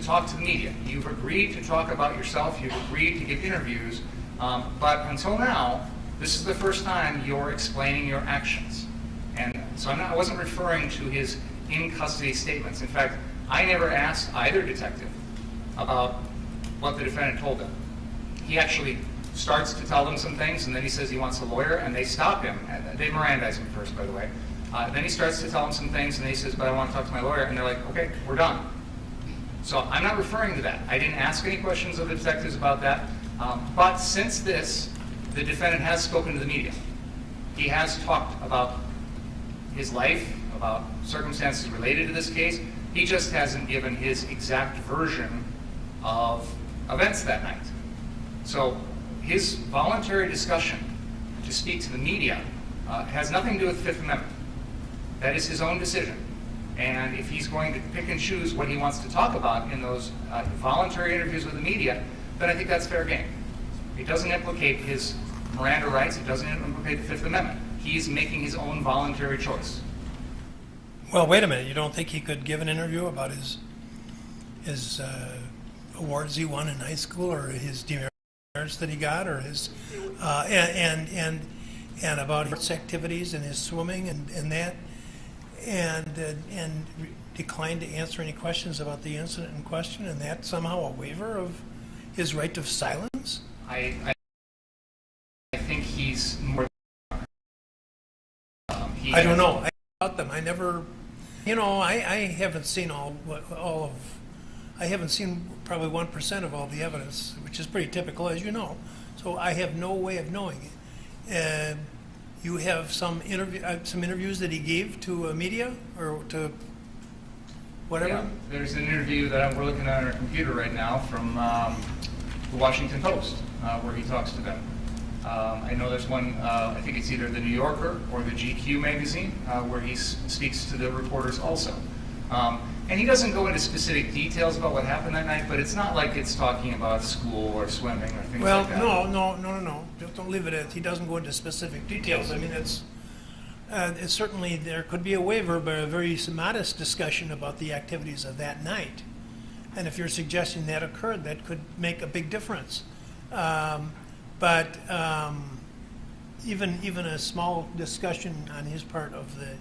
talk to the media. You've agreed to talk about yourself. You've agreed to give interviews. But until now, this is the first time you're explaining your actions. And so I wasn't referring to his in-custody statements. In fact, I never asked either detective about what the defendant told them. He actually starts to tell them some things, and then he says he wants a lawyer, and they stop him. And they Mirandize him first, by the way. Then he starts to tell them some things, and he says, but I want to talk to my lawyer. And they're like, okay, we're done. So I'm not referring to that. I didn't ask any questions of the detectives about that. But since this, the defendant has spoken to the media. He has talked about his life, about circumstances related to this case. He just hasn't given his exact version of events that night. So his voluntary discussion to speak to the media has nothing to do with the Fifth Amendment. That is his own decision. And if he's going to pick and choose what he wants to talk about in those voluntary interviews with the media, then I think that's fair game. It doesn't implicate his Miranda rights. It doesn't implicate the Fifth Amendment. He's making his own voluntary choice. Well, wait a minute. You don't think he could give an interview about his awards he won in high school, or his demerits that he got, or his and about his activities and his swimming and that, and declined to answer any questions about the incident in question, and that somehow a waiver of his right of silence? I think he's more. I don't know. About them, I never, I haven't seen I haven't seen probably 1% of all the evidence, which is pretty typical, as you know. So I have no way of knowing it. You have some interviews that he gave to media or to whatever. Yeah, there's an interview that we're looking at on our computer right now from the Washington Post, where he talks to them. I know there's one, I think it's either the New Yorker or the GQ magazine, where he speaks to the reporters also. And he doesn't go into specific details about what happened that night, but it's not like it's talking about school or swimming or things like that. Well, no. Just don't leave it at, he doesn't go into specific details. I mean, it's certainly, there could be a waiver, but a very modest discussion about the activities of that night. And if you're suggesting that occurred, that could make a big difference. But even a small discussion on his part of the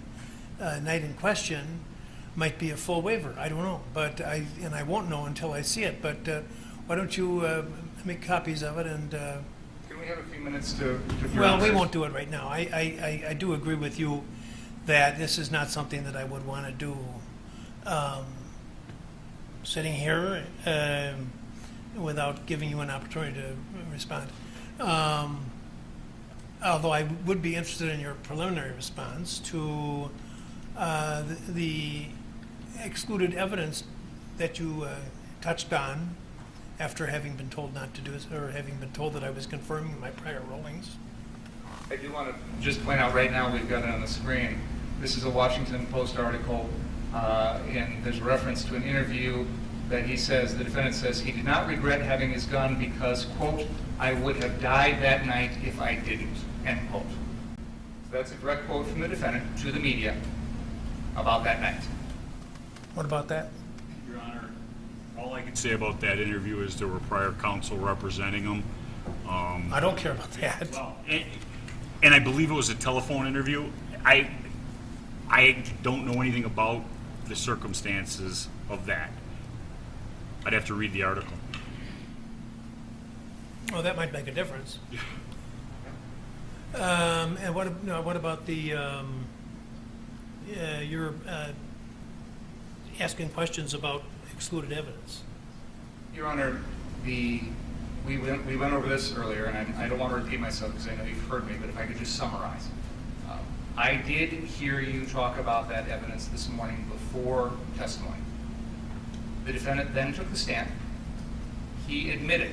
night in question might be a full waiver. I don't know, but I won't know until I see it. But why don't you make copies of it and? Can we have a few minutes to well, we won't do it right now. I do agree with you that this is not something that I would want to do sitting here without giving you an opportunity to respond. Although I would be interested in your preliminary response to the excluded evidence that you touched on after having been told not to do it, or having been told that I was confirming my prior rulings. I do want to just point out right now, we've got it on the screen. This is a Washington Post article, and there's reference to an interview that he says, the defendant says, he did not regret having his gun because, quote, I would have died that night if I didn't, end quote. So that's a direct quote from the defendant to the media about that night. What about that? Your Honor, all I can say about that interview is there were prior counsel representing him. I don't care about that. Well, and I believe it was a telephone interview. I don't know anything about the circumstances of that. I'd have to read the article. Well, that might make a difference. And what about the you're asking questions about excluded evidence? Your Honor, we went over this earlier, and I don't want to repeat myself because I know you've heard me, but if I could just summarize. I did hear you talk about that evidence this morning before testimony. The defendant then took the stand. He admitted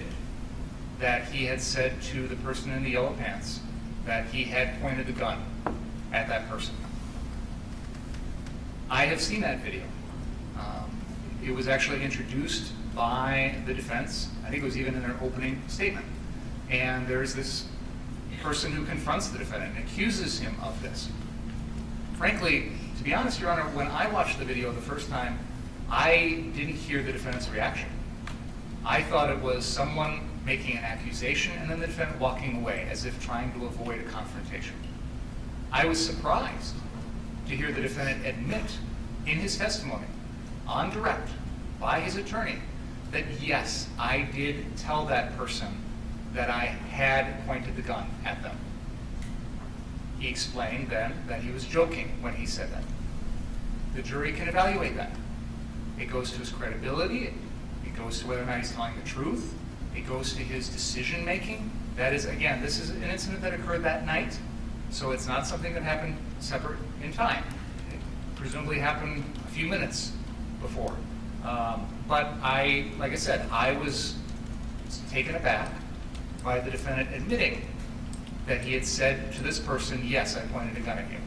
that he had said to the person in the yellow pants that he had pointed the gun at that person. I have seen that video. It was actually introduced by the defense. I think it was even in their opening statement. And there's this person who confronts the defendant and accuses him of this. Frankly, to be honest, Your Honor, when I watched the video the first time, I didn't hear the defendant's reaction. I thought it was someone making an accusation and then the defendant walking away as if trying to avoid a confrontation. I was surprised to hear the defendant admit in his testimony, on direct, by his attorney, that yes, I did tell that person that I had pointed the gun at them. He explained then that he was joking when he said that. The jury can evaluate that. It goes to his credibility. It goes to whether or not he's telling the truth. It goes to his decision making. That is, again, this is an incident that occurred that night, so it's not something that happened separate in time. It presumably happened a few minutes before. But like I said, I was taken aback by the defendant admitting that he had said to this person, yes, I pointed a gun at you.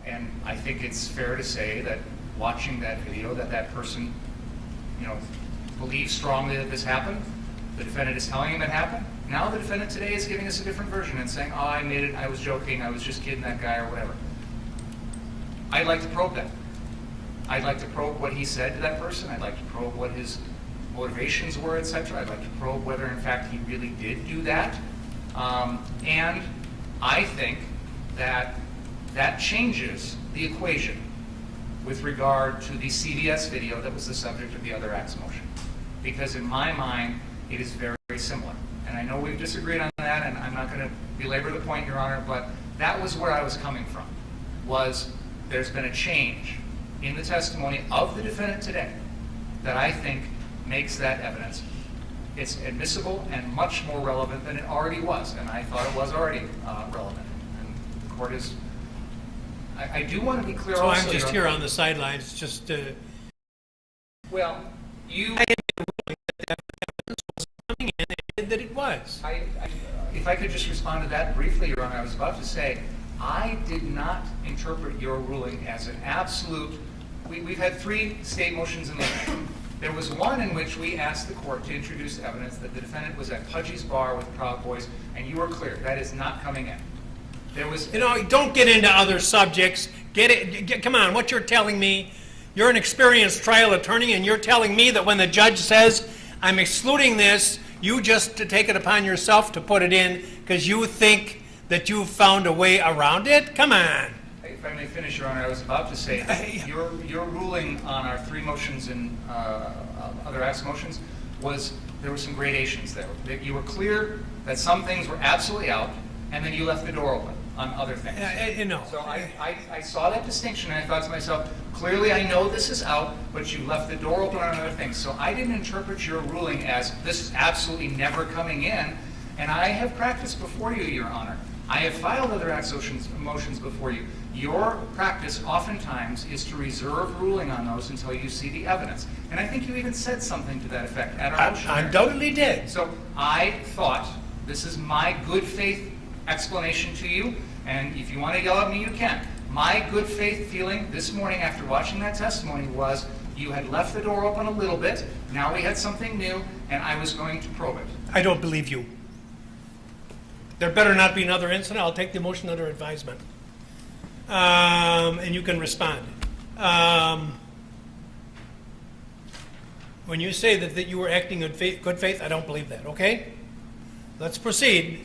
And I think it's fair to say that watching that video, that person, believes strongly that this happened. The defendant is telling him it happened. Now the defendant today is giving us a different version and saying, oh, I made it, I was joking, I was just kidding that guy or whatever. I'd like to probe that. I'd like to probe what he said to that person. I'd like to probe what his motivations were, etc. I'd like to probe whether, in fact, he really did do that. And I think that that changes the equation with regard to the CVS video that was the subject of the other act's motion. Because in my mind, it is very, very similar. And I know we've disagreed on that, and I'm not going to belabor the point, Your Honor, but that was where I was coming from, was there's been a change in the testimony of the defendant today that I think makes that evidence, it's admissible and much more relevant than it already was, and I thought it was already relevant. And the court is, I do want to be clear So also, I'm just Your here Honor. on the sidelines, just Well, you... coming in and did that it was. If I could just respond to that briefly, Your Honor, I was about to say, I did not interpret your ruling as an absolute. We've had 3 state motions in limine. There was one in which we asked the court to introduce evidence that the defendant was at Pudgy's bar with Proud Boys, and you were clear, that is not coming in. There was... Don't get into other subjects. Come on, what you're telling me, you're an experienced trial attorney, and you're telling me that when the judge says, I'm excluding this, you just take it upon yourself to put it in because you think that you've found a way around it? Come on. If I may finish, Your Honor, I was about to say that your ruling on our 3 motions and other acts motions was, there were some gradations there. That you were clear that some things were absolutely out, and then you left the door open on other things. So I saw that distinction, and I thought to myself, clearly I know this is out, but you left the door open on other things. So I didn't interpret your ruling as this is absolutely never coming in, and I have practiced before you, Your Honor. I have filed other acts motions before you. Your practice oftentimes is to reserve ruling on those until you see the evidence. And I think you even said something to that effect at our motion. I undoubtedly did. So I thought, this is my good faith explanation to you, and if you want to yell at me, you can. My good faith feeling this morning after watching that testimony was you had left the door open a little bit, now we had something new, and I was going to probe it. I don't believe you. There better not be another incident. I'll take the motion under advisement. And you can respond. When you say that you were acting in good faith, I don't believe that, okay? Let's proceed.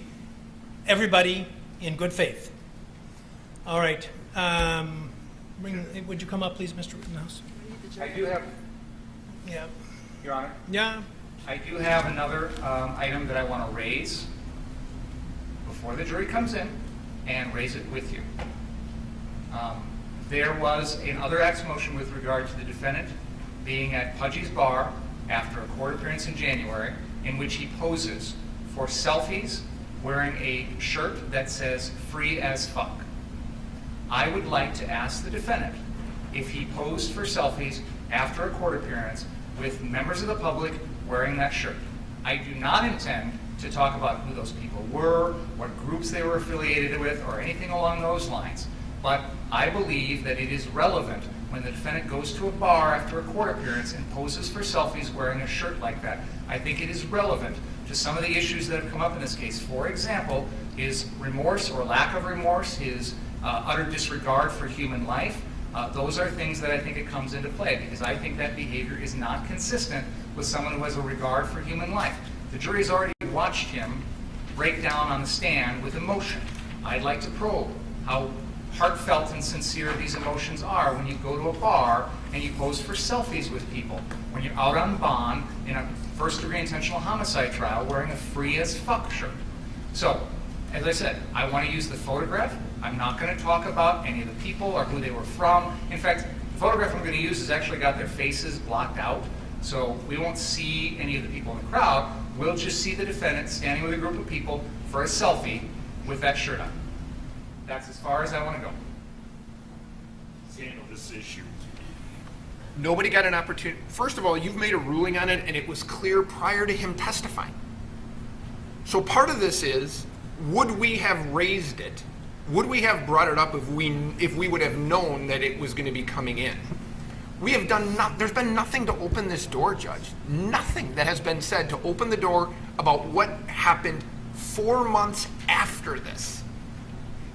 Everybody in good faith. All right. Would you come up, please, Mr. Rittenhouse? I do have, Yeah. Your Honor, Yeah. I do have another item that I want to raise before the jury comes in and raise it with you. There was another acts motion with regard to the defendant being at Pudgy's bar after a court appearance in January in which he poses for selfies wearing a shirt that says free as fuck. I would like to ask the defendant if he posed for selfies after a court appearance with members of the public wearing that shirt. I do not intend to talk about who those people were, what groups they were affiliated with, or anything along those lines. But I believe that it is relevant when the defendant goes to a bar after a court appearance and poses for selfies wearing a shirt like that. I think it is relevant to some of the issues that have come up in this case. For example, his remorse or lack of remorse, his utter disregard for human life, Those are things that I think it comes into play, because I think that behavior is not consistent with someone who has a regard for human life. The jury has already watched him break down on the stand with emotion. I'd like to probe how heartfelt and sincere these emotions are when you go to a bar and you pose for selfies with people, when you're out on bond in a first-degree intentional homicide trial wearing a free as fuck shirt. So, as I said, I want to use the photograph. I'm not going to talk about any of the people or who they were from. In fact, the photograph I'm going to use has actually got their faces blocked out, so we won't see any of the people in the crowd. We'll just see the defendant standing with a group of people for a selfie with that shirt on. That's as far as I want to go. Handle this issue. Nobody got an opportunity. First of all, you've made a ruling on it, and it was clear prior to him testifying. So part of this is, would we have raised it? Would we have brought it up if we would have known that it was going to be coming in? We have done there's been nothing to open this door, Judge. Nothing that has been said to open the door about what happened 4 months after this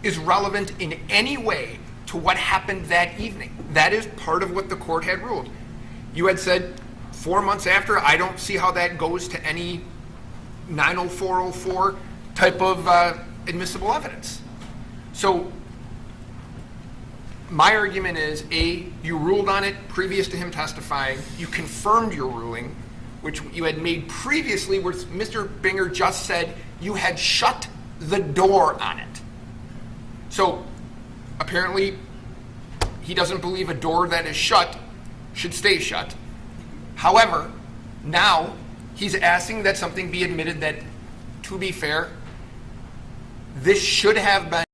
is relevant in any way to what happened that evening. That is part of what the court had ruled. You had said 4 months after. I don't see how that goes to any 90404 type of admissible evidence. So my argument is, A, you ruled on it previous to him testifying. You confirmed your ruling, which you had made previously, where Mr. Binger just said you had shut the door on it. So apparently he doesn't believe a door that is shut should stay shut. However, now he's asking that something be admitted that, to be fair, this should have been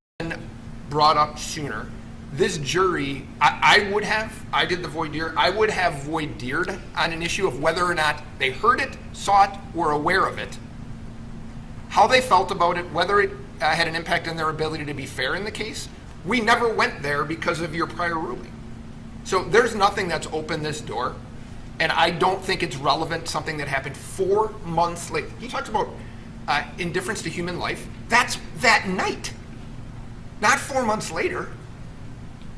brought up sooner. This jury, I did the voir dire, I would have voir dired on an issue of whether or not they heard it, saw it, were aware of it, how they felt about it, whether it had an impact on their ability to be fair in the case. We never went there because of your prior ruling. So there's nothing that's opened this door, and I don't think it's relevant, something that happened 4 months later. He talks about indifference to human life. That's that night, not 4 months later.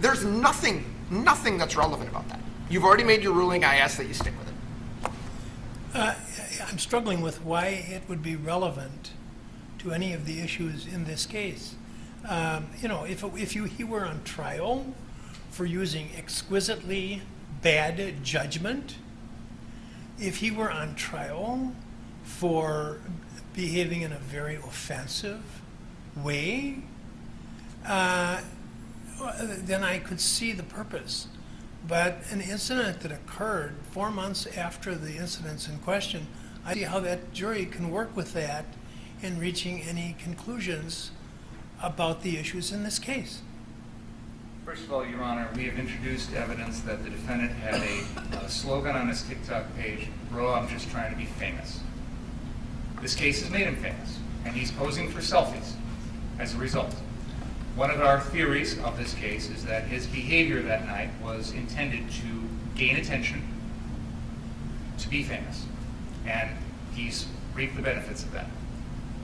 There's nothing that's relevant about that. You've already made your ruling. I ask that you stick with it. I'm struggling with why it would be relevant to any of the issues in this case. If he were on trial for using exquisitely bad judgment, if he were on trial for behaving in a very offensive way, then I could see the purpose. But an incident that occurred 4 months after the incidents in question, I see how that jury can work with that in reaching any conclusions about the issues in this case. First of all, Your Honor, we have introduced evidence that the defendant had a slogan on his TikTok page, "Bro, I'm just trying to be famous." This case has made him famous, and he's posing for selfies as a result. One of our theories of this case is that his behavior that night was intended to gain attention, to be famous, and he's reaped the benefits of that.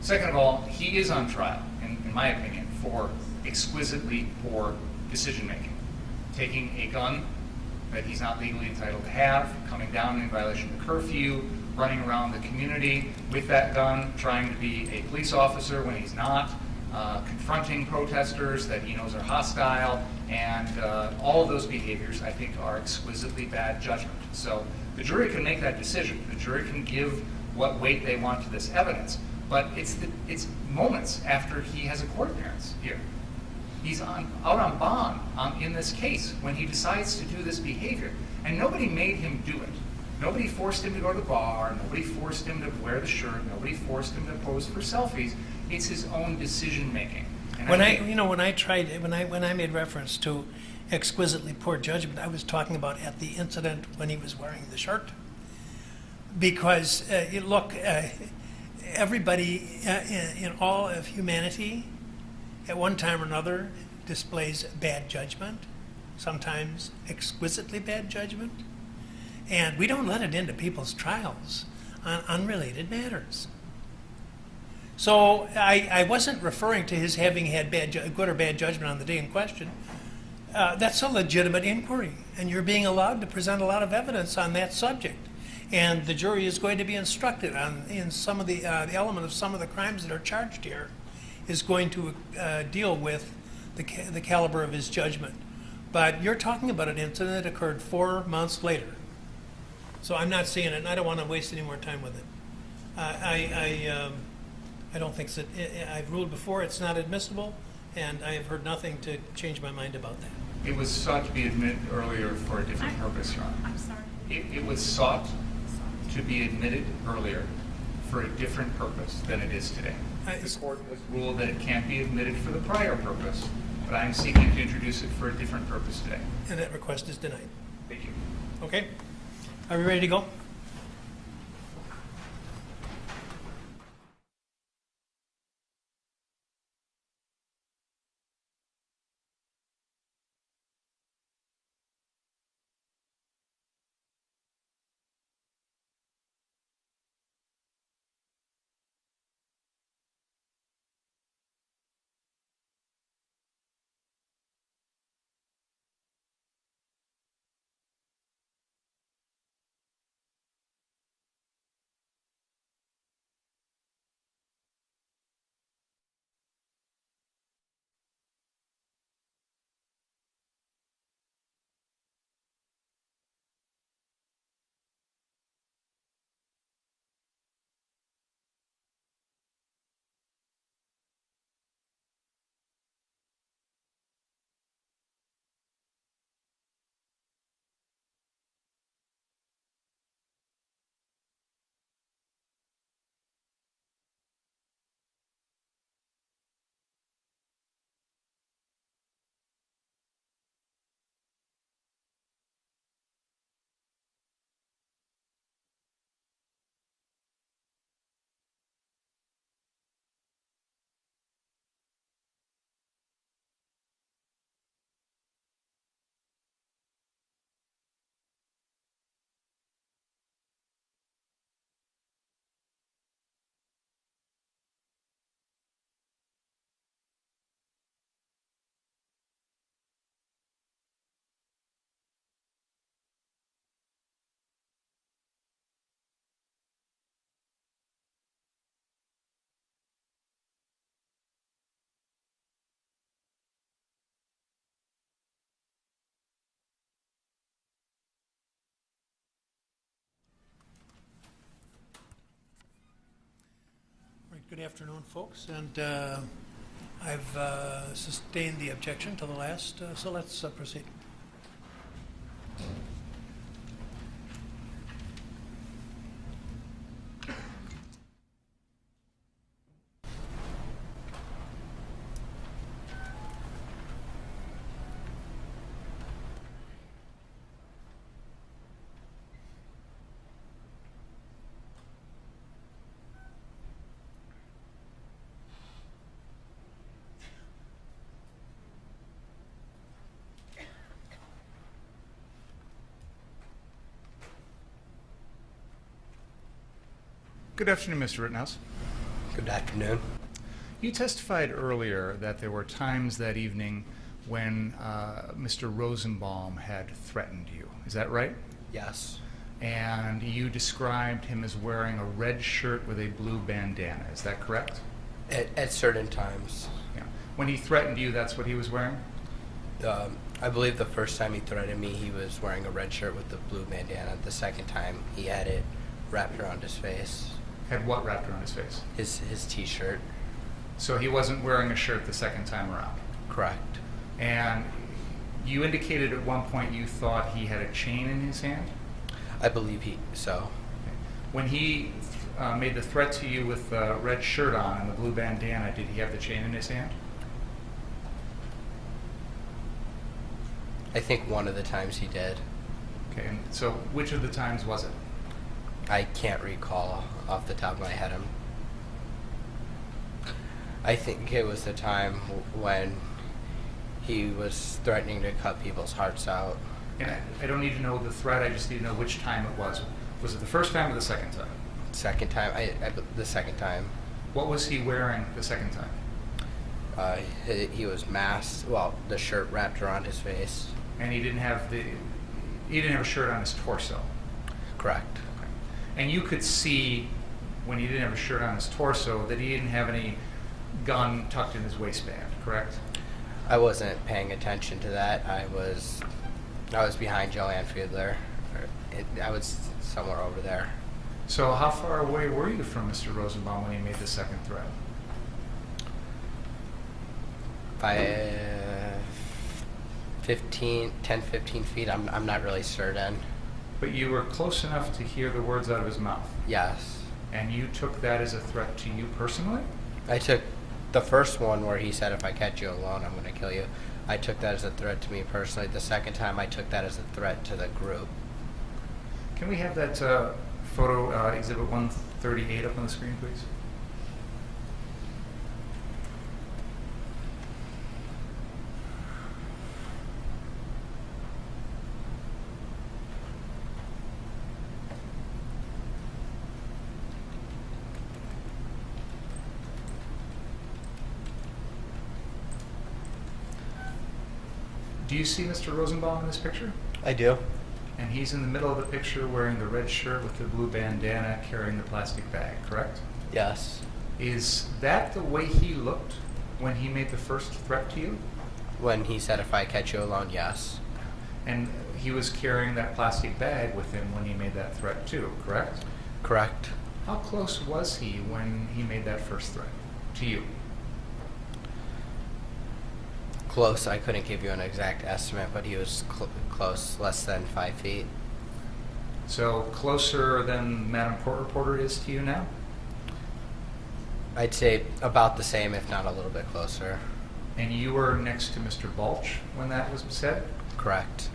Second of all, he is on trial, in my opinion, for exquisitely poor decision-making. Taking a gun that he's not legally entitled to have, coming down in violation of curfew, running around the community with that gun, trying to be a police officer when he's not, confronting protesters that he knows are hostile, and all of those behaviors, I think, are exquisitely bad judgment. So the jury can make that decision. The jury can give what weight they want to this evidence, but it's moments after he has a court appearance here. He's out on bond in this case when he decides to do this behavior, and nobody made him do it. Nobody forced him to go to the bar. Nobody forced him to wear the shirt. Nobody forced him to pose for selfies. It's his own decision making. When I made reference to exquisitely poor judgment, I was talking about at the incident when he was wearing the shirt. Because everybody in all of humanity, at one time or another, displays bad judgment, sometimes exquisitely bad judgment. And we don't let it into people's trials on unrelated matters. So I wasn't referring to his having had good or bad judgment on the day in question. That's a legitimate inquiry, and you're being allowed to present a lot of evidence on that subject. And the jury is going to be instructed in some of the element of some of the crimes that are charged here is going to deal with the caliber of his judgment. But you're talking about an incident that occurred 4 months later. So I'm not seeing it, and I don't want to waste any more time with it. I don't think that I've ruled before it's not admissible, and I have heard nothing to change my mind about that. It was sought to be admitted earlier for a different purpose, Your Honor. I'm sorry. It was sought to be admitted earlier for a different purpose than it is today. The court has ruled that it can't be admitted for the prior purpose, but I am seeking to introduce it for a different purpose today. And that request is denied. Thank you. Okay? Are we ready to go? Good afternoon, folks, and I've sustained the objection to the last, so let's proceed. Good afternoon, Mr. Rittenhouse. Good afternoon. You testified earlier that there were times that evening when Mr. Rosenbaum had threatened you. Is that right? Yes. And you described him as wearing a red shirt with a blue bandana. Is that correct? At certain times. Yeah. When he threatened you, that's what he was wearing? I believe the first time he threatened me, he was wearing a red shirt with the blue bandana. The second time, he had it wrapped around his face. Had what wrapped around his face? His T-shirt. So he wasn't wearing a shirt the second time around? Correct. And you indicated at one point you thought he had a chain in his hand? I believe so. When he made the threat to you with the red shirt on and the blue bandana, did he have the chain in his hand? I think one of the times he did. Okay, and so which of the times was it? I can't recall off the top of my head. I think it was the time when he was threatening to cut people's hearts out. And I don't need to know the threat, I just need to know which time it was. Was it the first time or the second time? Second time, the second time. What was he wearing the second time? He was masked. Well, the shirt wrapped around his face. And he didn't have a shirt on his torso. Correct. Okay. And you could see when he didn't have a shirt on his torso that he didn't have any gun tucked in his waistband, correct? I wasn't paying attention to that. I was behind Joanne Fiedler. I was somewhere over there. So how far away were you from Mr. Rosenbaum when he made the second threat? By 10, 15 feet. I'm not really certain. But you were close enough to hear the words out of his mouth. Yes. And you took that as a threat to you personally? I took the first one where he said, if I catch you alone, I'm going to kill you. I took that as a threat to me personally. The second time, I took that as a threat to the group. Can we have that photo, Exhibit 138, up on the screen, please? Do you see Mr. Rosenbaum in this picture? I do. And he's in the middle of the picture wearing the red shirt with the blue bandana, carrying the plastic bag, correct? Yes. Is that the way he looked when he made the first threat to you? When he said, if I catch you alone, yes. And he was carrying that plastic bag with him when he made that threat too, correct? Correct. How close was he when he made that first threat to you? Close. I couldn't give you an exact estimate, but he was close, less than 5 feet. So closer than Madam Court Reporter is to you now? I'd say about the same, if not a little bit closer. And you were next to Mr. Balch when that was said? Correct.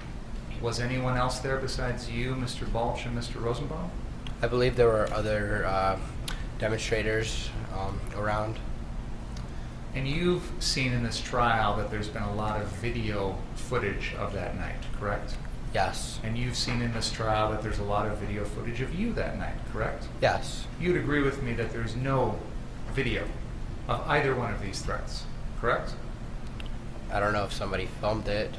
Was anyone else there besides you, Mr. Balch, and Mr. Rosenbaum? I believe there were other demonstrators around. And you've seen in this trial that there's been a lot of video footage of that night, correct? Yes. And you've seen in this trial that there's a lot of video footage of you that night, correct? Yes. You'd agree with me that there's no video of either one of these threats, correct? I don't know if somebody filmed it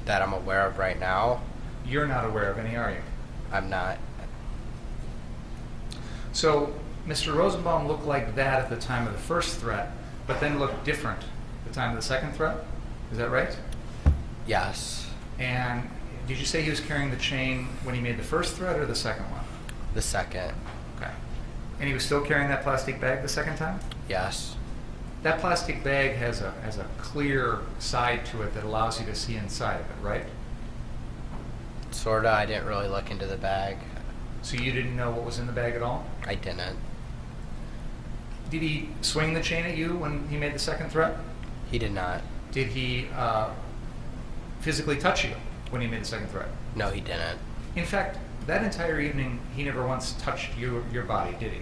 that I'm aware of right now. You're not aware of any, are you? I'm not. So Mr. Rosenbaum looked like that at the time of the first threat, but then looked different at the time of the second threat? Is that right? Yes. And did you say he was carrying the chain when he made the first threat or the second one? The second. Okay. And he was still carrying that plastic bag the second time? Yes. That plastic bag has a clear side to it that allows you to see inside of it, right? Sorta. I didn't really look into the bag. So you didn't know what was in the bag at all? I didn't. Did he swing the chain at you when he made the second threat? He did not. Did he physically touch you when he made the second threat? No, he didn't. In fact, that entire evening, he never once touched your body, did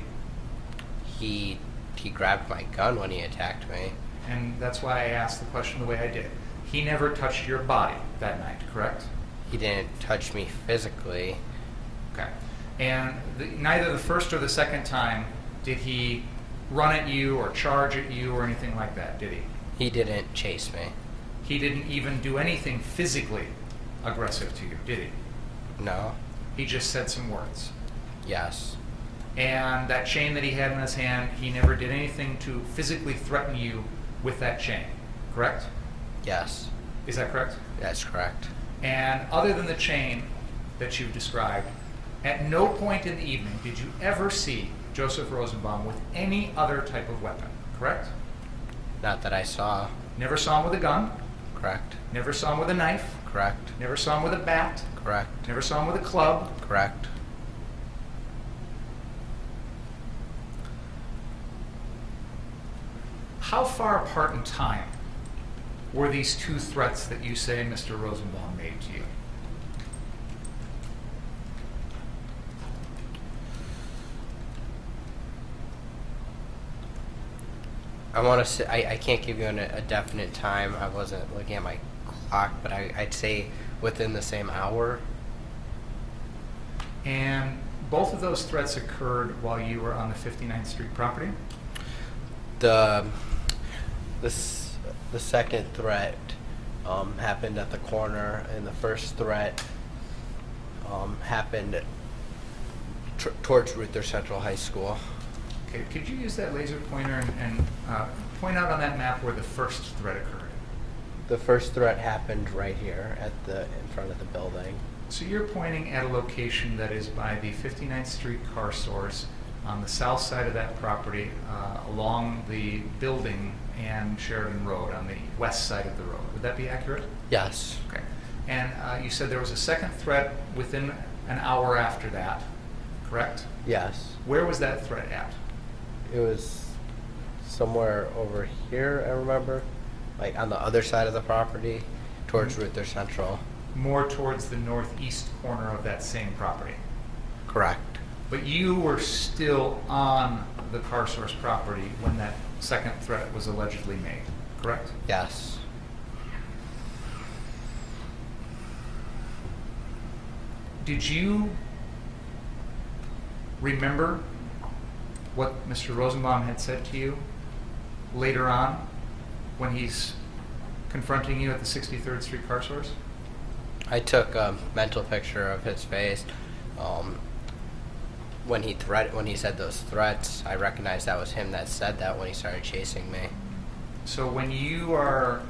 he? He grabbed my gun when he attacked me. And that's why I asked the question the way I did. He never touched your body that night, correct? He didn't touch me physically. Okay. And neither the first or the second time did he run at you or charge at you or anything like that, did he? He didn't chase me. He didn't even do anything physically aggressive to you, did he? No. He just said some words. Yes. And that chain that he had in his hand, he never did anything to physically threaten you with that chain, correct? Yes. Is that correct? That's correct. And other than the chain that you've described, at no point in the evening did you ever see Joseph Rosenbaum with any other type of weapon, correct? Not that I saw. Never saw him with a gun, Correct. never saw him with a knife, Correct. never saw him with a bat, Correct. never saw him with a club. Correct. How far apart in time were these two threats that you say Mr. Rosenbaum made to you? I want to say, I can't give you a definite time. I wasn't looking at my clock, but I'd say within the same hour. And both of those threats occurred while you were on the 59th Street property? The second threat happened at the corner, and the first threat happened towards Ruther Central High School. Okay, could you use that laser pointer and point out on that map where the first threat occurred? The first threat happened right here in front of the building. So you're pointing at a location that is by the 59th Street car source on the south side of that property, along the building and Sheridan Road on the west side of the road. Would that be accurate? Yes. Okay. And you said there was a second threat within an hour after that, correct? Yes. Where was that threat at? It was somewhere over here, I remember, like on the other side of the property, towards Ruther Central. More towards the northeast corner of that same property. Correct. But you were still on the car source property when that second threat was allegedly made, correct? Yes. Did you remember what Mr. Rosenbaum had said to you later on when he's confronting you at the 63rd Street car source? I took a mental picture of his face. When he said those threats, I recognized that was him that said that when he started chasing me. So when you are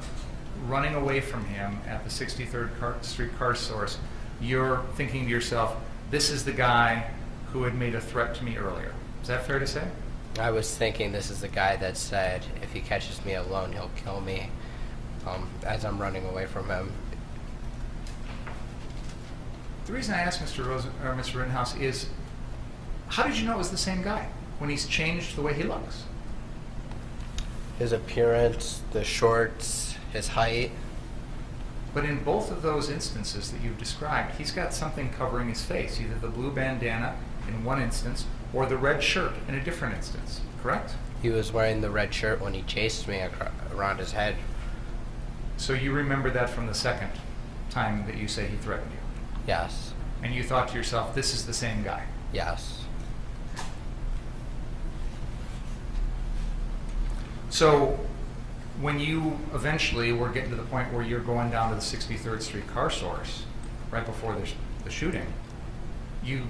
running away from him at the 63rd Street car source, you're thinking to yourself, this is the guy who had made a threat to me earlier. Is that fair to say? I was thinking this is the guy that said if he catches me alone, he'll kill me as I'm running away from him. The reason I asked Mr. Rittenhouse is, how did you know it was the same guy when he's changed the way he looks? His appearance, the shorts, his height. But in both of those instances that you've described, he's got something covering his face, either the blue bandana in one instance or the red shirt in a different instance, correct? He was wearing the red shirt when he chased me around his head. So you remember that from the second time that you say he threatened you? Yes. And you thought to yourself, this is the same guy? Yes. So when you eventually were getting to the point where you're going down to the 63rd Street car source, right before the shooting, you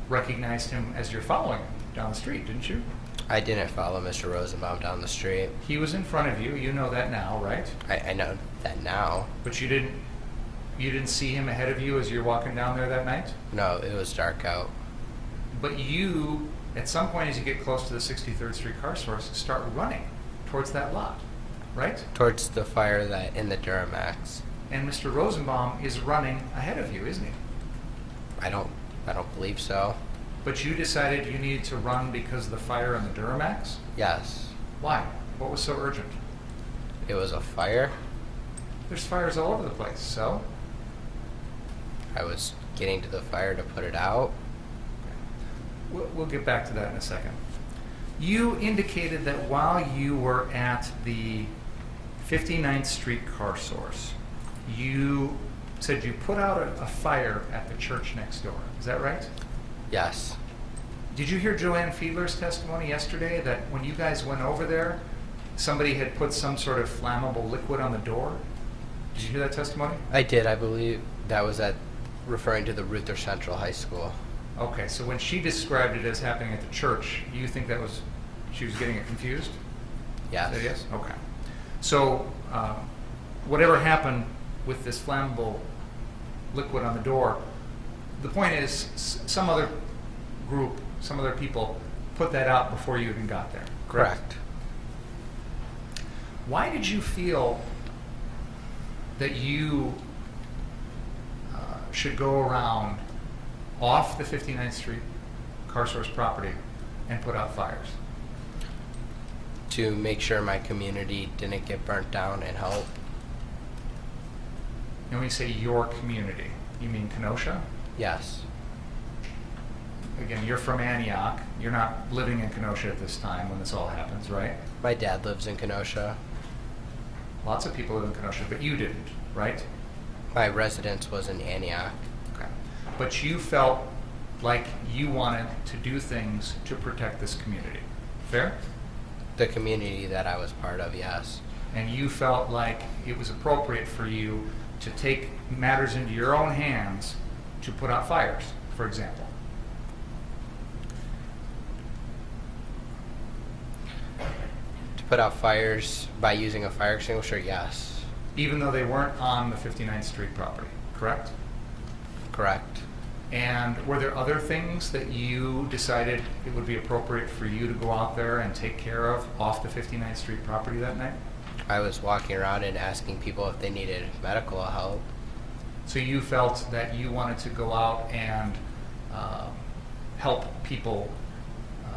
recognized him as you're following him down the street, didn't you? I didn't follow Mr. Rosenbaum down the street. He was in front of you. You know that now, right? I know that now. But you didn't see him ahead of you as you're walking down there that night? No, it was dark out. But you, at some point as you get close to the 63rd Street car source, start running towards that lot, right? Towards the fire that in the Duramax. And Mr. Rosenbaum is running ahead of you, isn't he? I don't believe so. But you decided you needed to run because of the fire in the Duramax? Yes. Why? What was so urgent? It was a fire. There's fires all over the place, so? I was getting to the fire to put it out. We'll get back to that in a second. You indicated that while you were at the 59th Street car source, you said you put out a fire at the church next door. Is that right? Yes. Did you hear Joanne Fiedler's testimony yesterday that when you guys went over there, somebody had put some sort of flammable liquid on the door? Did you hear that testimony? I did. I believe that was referring to the Ruther Central High School. Okay, so when she described it as happening at the church, you think that was, she was getting it confused? Yes. Is that yes? Okay. So, whatever happened with this flammable liquid on the door, the point is some other group, some other people put that out before you even got there, correct? Correct. Why did you feel that you should go around off the 59th Street car source property and put out fires? To make sure my community didn't get burnt down and help. And when you say your community, you mean Kenosha? Yes. Again, you're from Antioch. You're not living in Kenosha at this time when this all happens, right? My dad lives in Kenosha. Lots of people live in Kenosha, but you didn't, right? My residence was in Antioch. Okay. But you felt like you wanted to do things to protect this community. Fair? The community that I was part of, yes. and you felt like it was appropriate for you to take matters into your own hands to put out fires, for example. To put out fires by using a fire extinguisher, yes. Even though they weren't on the 59th Street property, correct? Correct. And were there other things that you decided it would be appropriate for you to go out there and take care of off the 59th Street property that night? I was walking around and asking people if they needed medical help. So you felt that you wanted to go out and help people,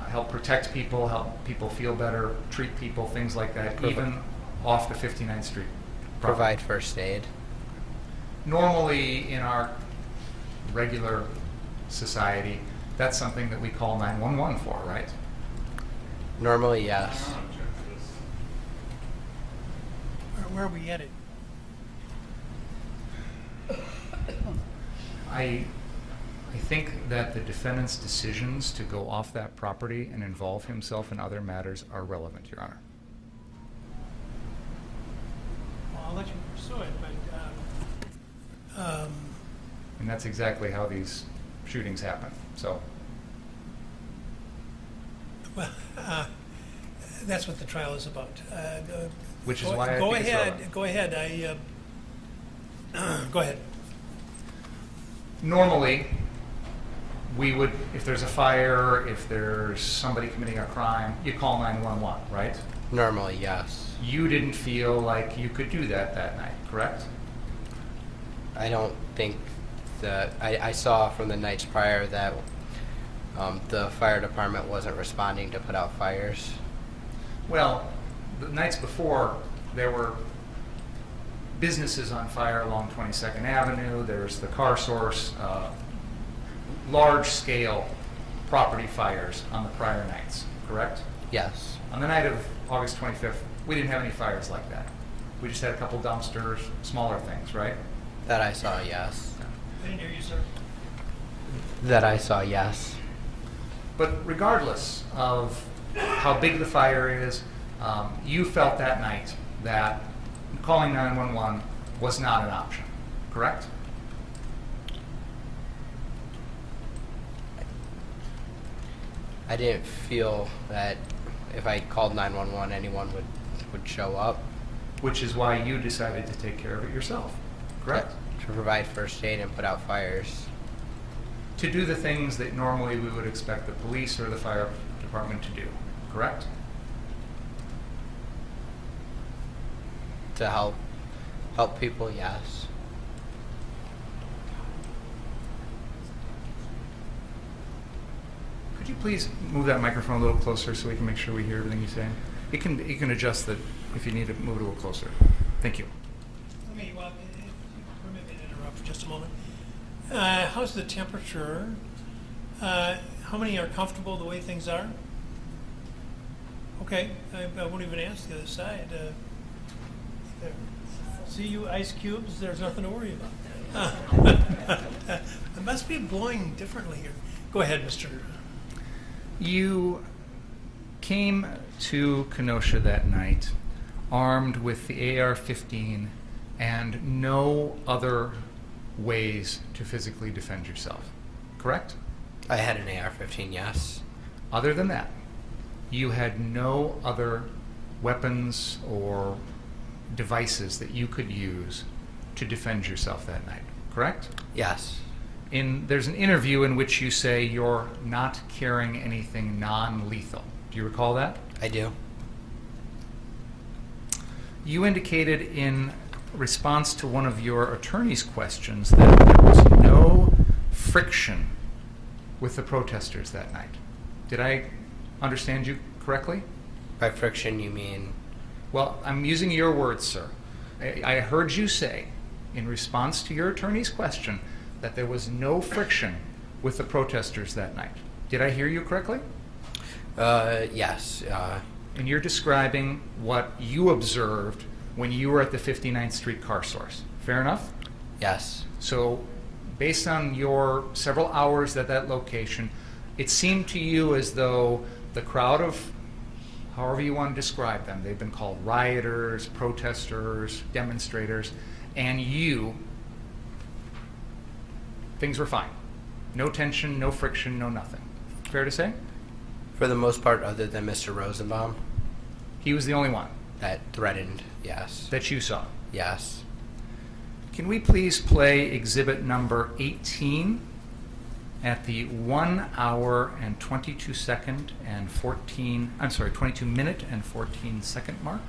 help protect people, help people feel better, treat people, things like that, even off the 59th Street property. Provide first aid. Normally in our regular society, that's something that we call 911 for, right? Normally, yes. Where are we headed? I think that the defendant's decisions to go off that property and involve himself in other matters are relevant, Your Honor. Well, I'll let you pursue it, but And that's exactly how these shootings happen. So, well, that's what the trial is about. which is Go- why I go think it's ahead. relevant. Go ahead. Go ahead. Normally, we would, if there's a fire, if there's somebody committing a crime, you call 911, right? Normally, yes. You didn't feel like you could do that night, correct? I don't think that I saw from the nights prior that the fire department wasn't responding to put out fires. Well, the nights before, there were businesses on fire along 22nd Avenue. There's the car source, large-scale property fires on the prior nights, correct? Yes. On the night of August 25th, we didn't have any fires like that. We just had a couple dumpsters, smaller things, right? That I saw, yes. I didn't hear you, sir. That I saw, yes. But regardless of how big the fire is, you felt that night that calling 911 was not an option, correct? I didn't feel that if I called 911, anyone would show up. Which is why you decided to take care of it yourself, correct? To provide first aid and put out fires. To do the things that normally we would expect the police or the fire department to do, correct? To help people, yes. Could you please move that microphone a little closer so we can make sure we hear everything you say? You can adjust it if you need to move it a little closer. Thank you. Let me, permit me to interrupt for just a moment. How's the temperature? How many are comfortable the way things are? Okay, I won't even ask the other side. There. See you ice cubes, there's nothing to worry about. It must be blowing differently here. Go ahead, Mr. You came to Kenosha that night armed with the AR-15 and no other ways to physically defend yourself, correct? I had an AR-15, yes. Other than that, you had no other weapons or devices that you could use to defend yourself that night, correct? Yes. There's an interview in which you say you're not carrying anything non-lethal. Do you recall that? I do. You indicated in response to one of your attorney's questions that there was no friction with the protesters that night. Did I understand you correctly? By friction, you mean? Well, I'm using your words, sir. I heard you say, in response to your attorney's question, that there was no friction with the protesters that night. Did I hear you correctly? Yes. And you're describing what you observed when you were at the 59th Street car source. Fair enough? Yes. So, based on your several hours at that location, it seemed to you as though the crowd of however you want to describe them. They've been called rioters, protesters, demonstrators, and things were fine. No tension, no friction, no nothing. Fair to say? For the most part, other than Mr. Rosenbaum, He was the only one that threatened, yes. that you saw. Yes. Can we please play exhibit number 18 at the 1 hour and 22 second and 22 minute and 14 second mark?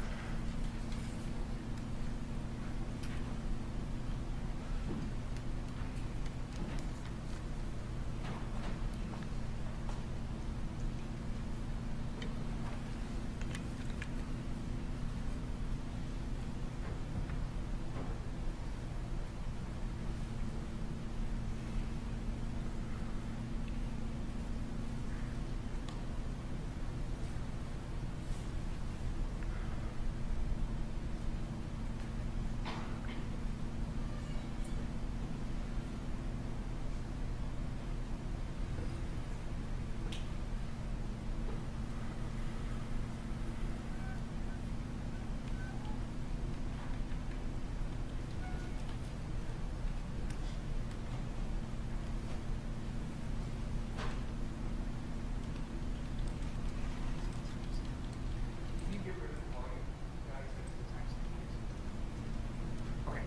Okay.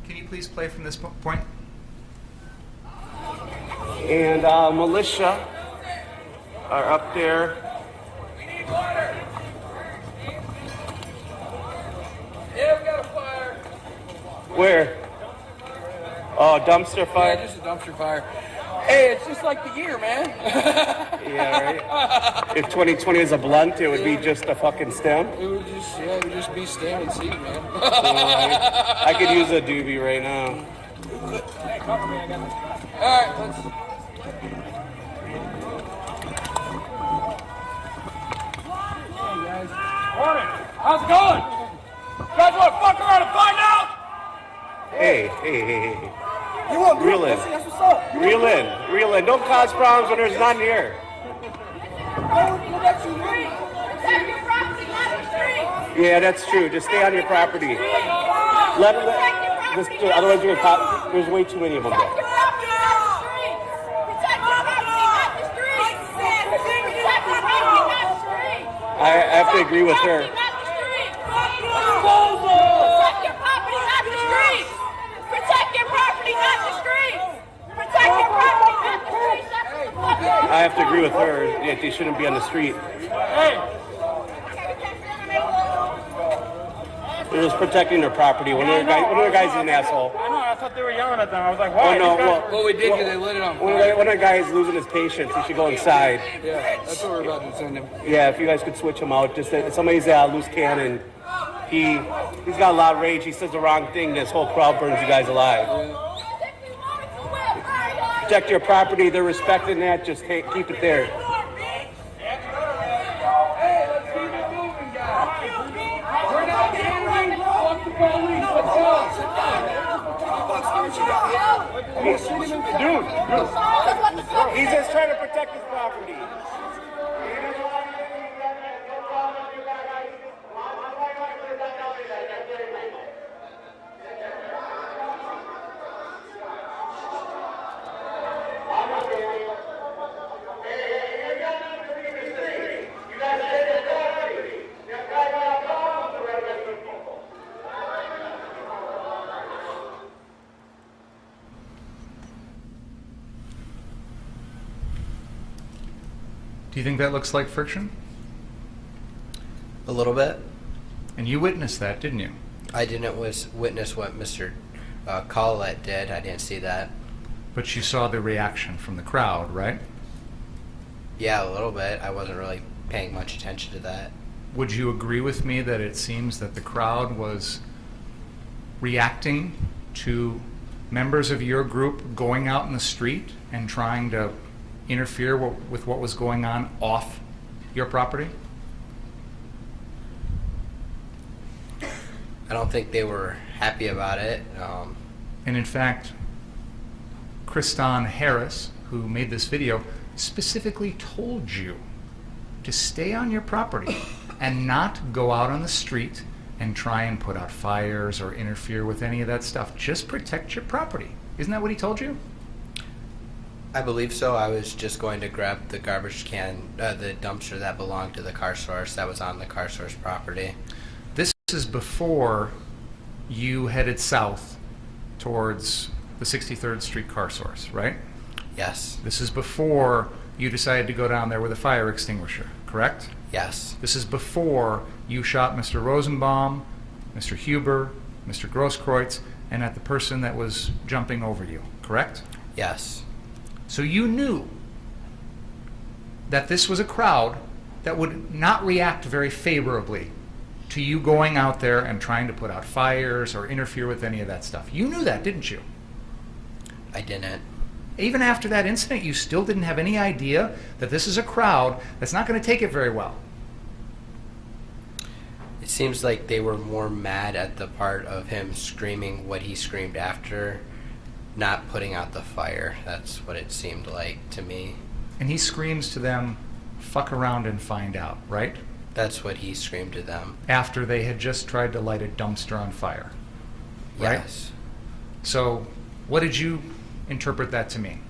Can you please play from this point? And militia are up there. Yeah, we got a fire. Where? Oh, dumpster fire? Yeah, just a dumpster fire. Hey, it's just like the year, man. Yeah, right? If 2020 was a blunt, it would be just a fucking stem. It would just be stand and seed, man. I could use a doobie right now. All right, let's. Morning. How's it going? You guys want to fuck around and find out? Hey. You want Reel in. That's what's up. Reel in. Don't cause problems when there's none here. Yeah, that's true. Just stay on your property. Otherwise you're gonna cause, there's way too many of them there. I have to agree with her. Protect your property, not the streets. Protect your property, not the streets. Protect your property, not the streets. That's what the fuck you're doing. I have to agree with her. Yeah, they shouldn't be on the street. They're just protecting their property. One of the guys is an asshole. I know, I thought they were yelling at them. I was like, why? Oh, no, Well, we did because they lit it on One fire. of the guys losing his patience. He should go inside. Yeah, that's what we're about to send him. Yeah, if you guys could switch him out. Just somebody's loose cannon. He's got a lot of rage. He says the wrong thing. This whole crowd burns you guys alive. Protect your property. They're respecting that. Just keep it there. Hey, let's keep it moving, guys. We're not standing. Fuck the police. Let's go. Dude, he's just trying to protect his property. Do you think that looks like friction? A little bit. And you witnessed that, didn't you? I didn't witness what Mr. Collette did. I didn't see that. But you saw the reaction from the crowd, right? Yeah, a little bit. I wasn't really paying much attention to that. Would you agree with me that it seems that the crowd was reacting to members of your group going out in the street and trying to interfere with what was going on off your property? I don't think they were happy about it. And in fact, Kriston Harris, who made this video, specifically told you to stay on your property and not go out on the street and try and put out fires or interfere with any of that stuff. Just protect your property. Isn't that what he told you? I believe so. I was just going to grab the garbage can, the dumpster that belonged to the car source that was on the car source property. This is before you headed south towards the 63rd Street car source, right? Yes. This is before you decided to go down there with a fire extinguisher, correct? Yes. This is before you shot Mr. Rosenbaum, Mr. Huber, Mr. Grosskreutz, and at the person that was jumping over you, correct? Yes. So you knew that this was a crowd that would not react very favorably to you going out there and trying to put out fires or interfere with any of that stuff. You knew that, didn't you? I didn't. Even after that incident, you still didn't have any idea that this is a crowd that's not going to take it very well. It seems like they were more mad at the part of him screaming what he screamed after, not putting out the fire. That's what it seemed like to me. And he screams to them, "Fuck around and find out," right? That's what he screamed to them. After they had just tried to light a dumpster on fire, right? Yes. So what did you interpret that to mean?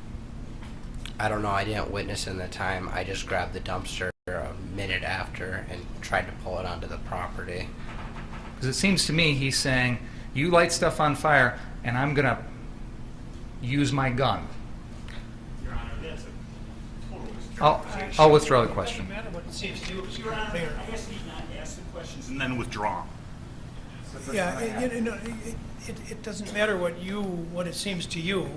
I don't know. I didn't witness in the time. I just grabbed the dumpster a minute after and tried to pull it onto the property. Because it seems to me he's saying, you light stuff on fire and I'm going to use my gun. Your Honor, that's a total I'll withdraw the question. Doesn't matter what it seems to you. Your Honor, I guess he's not asked the questions and then withdraw. Yeah, it doesn't matter what it seems to you.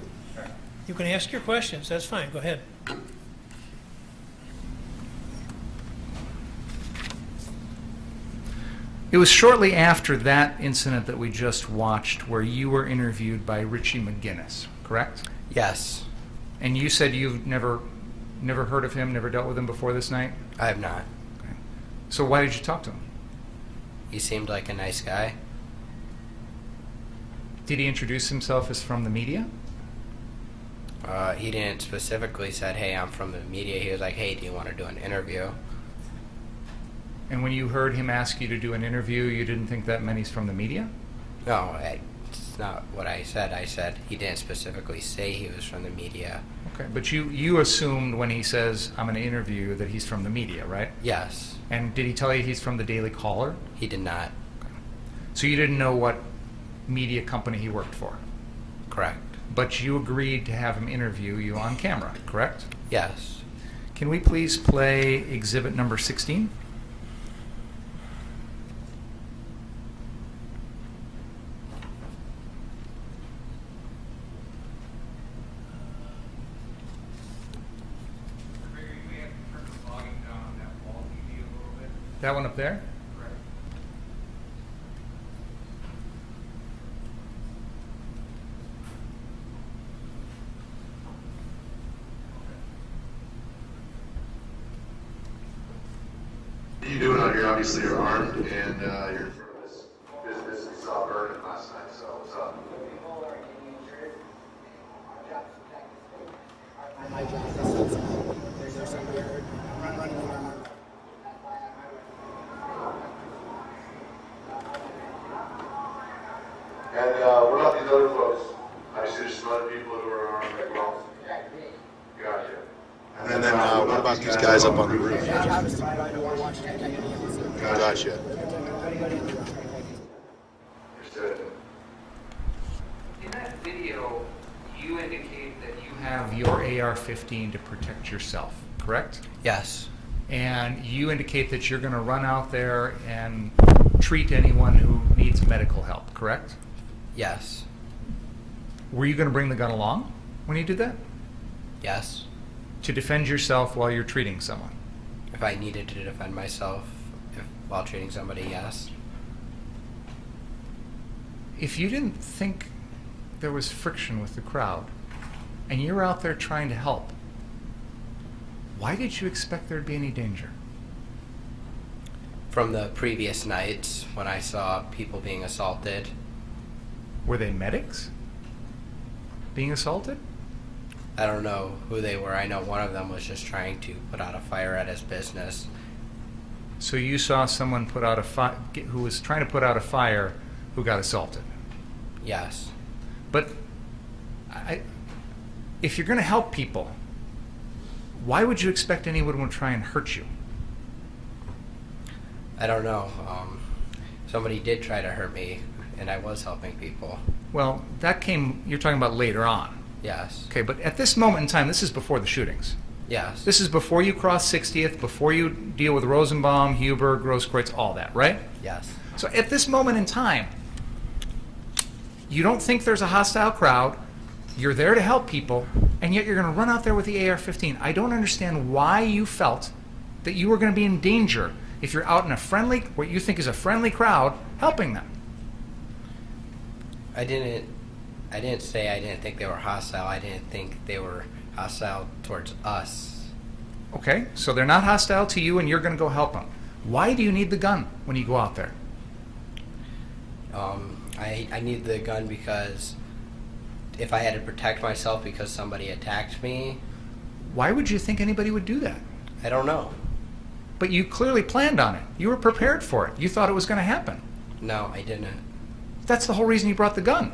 You can ask your questions. That's fine. Go ahead. It was shortly after that incident that we just watched where you were interviewed by Richie McGinnis, correct? Yes. And you said you've never heard of him, never dealt with him before this night? I have not. Okay. So why did you talk to him? He seemed like a nice guy. Did he introduce himself as from the media? He didn't specifically said, "Hey, I'm from the media." He was like, "Hey, do you want to do an interview?" And when you heard him ask you to do an interview, you didn't think that meant he's from the media? No, it's not what I said. I said he didn't specifically say he was from the media. Okay, but you assumed when he says, "I'm going to interview you," that he's from the media, right? Yes. And did he tell you he's from the Daily Caller? He did not. So you didn't know what media company he worked for? Correct. But you agreed to have him interview you on camera, correct? Yes. Can we please play exhibit number 16? That one up there? What are you doing out here? Obviously you're armed and you're in front of this business we saw burning last night, so what's up? My job is there's somebody running around. And what about these other folks? I see there's some other people who are armed as well. Gotcha. And then what about these guys up on the roof? Gotcha. Understood. In that video, you indicate that you have your AR-15 to protect yourself, correct? Yes. And you indicate that you're going to run out there and treat anyone who needs medical help, correct? Yes. Were you going to bring the gun along when you did that? Yes. To defend yourself while you're treating someone? If I needed to defend myself while treating somebody, yes. If you didn't think there was friction with the crowd and you were out there trying to help, why did you expect there'd be any danger? From the previous nights when I saw people being assaulted. Were they medics being assaulted? I don't know who they were. I know one of them was just trying to put out a fire at his business. So you saw someone put out who was trying to put out a fire who got assaulted. Yes. But if you're going to help people, why would you expect anyone would try and hurt you? I don't know. Somebody did try to hurt me, and I was helping people. Well, you're talking about later on. Yes. Okay, but at this moment in time, this is before the shootings. Yes. This is before you cross 60th, before you deal with Rosenbaum, Huber, Grosskreutz, all that, right? Yes. So at this moment in time, you don't think there's a hostile crowd, you're there to help people, and yet you're going to run out there with the AR-15. I don't understand why you felt that you were going to be in danger if you're out in what you think is a friendly crowd, helping them. I didn't say I didn't think they were hostile. I didn't think they were hostile towards us. Okay, so they're not hostile to you and you're going to go help them. Why do you need the gun when you go out there? I need the gun because if I had to protect myself because somebody attacked me. Why would you think anybody would do that? I don't know. But you clearly planned on it. You were prepared for it. You thought it was going to happen. No, I didn't. That's the whole reason you brought the gun,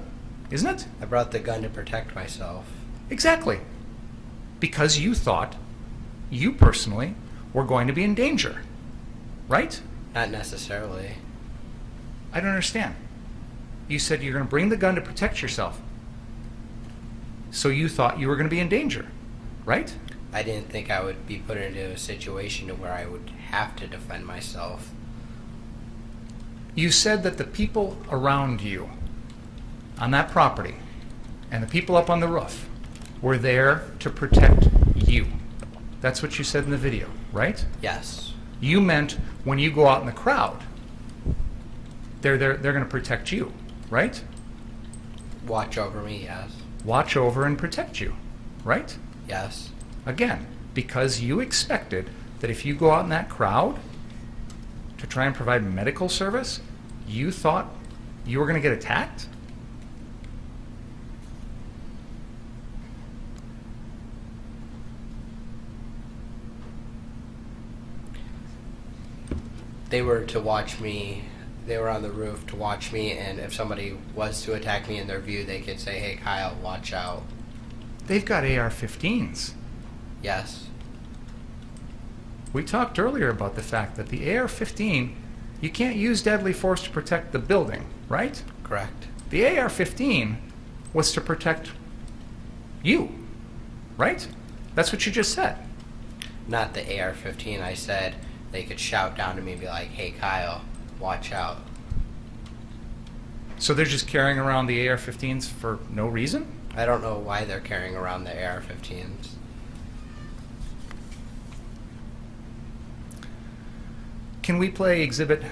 isn't it? I brought the gun to protect myself. Exactly. Because you thought, you personally, were going to be in danger. Right? Not necessarily. I don't understand. You said you're going to bring the gun to protect yourself. So you thought you were going to be in danger, right? I didn't think I would be put into a situation where I would have to defend myself. You said that the people around you on that property and the people up on the roof were there to protect you. That's what you said in the video, right? Yes. You meant when you go out in the crowd, they're going to protect you, right? Watch over me, yes. Watch over and protect you, right? Yes. Again, because you expected that if you go out in that crowd to try and provide medical service, you thought you were going to get attacked? They were to watch me. They were on the roof to watch me, and if somebody was to attack me in their view, they could say, "Hey, Kyle, watch out." They've got AR-15s. Yes. We talked earlier about the fact that the AR-15, you can't use deadly force to protect the building, right? Correct. The AR-15 was to protect you, right? That's what you just said. Not the AR-15. I said they could shout down to me and be like, "Hey, Kyle, watch out." So they're just carrying around the AR-15s for no reason? I don't know why they're carrying around the AR-15s. Can we play exhibit?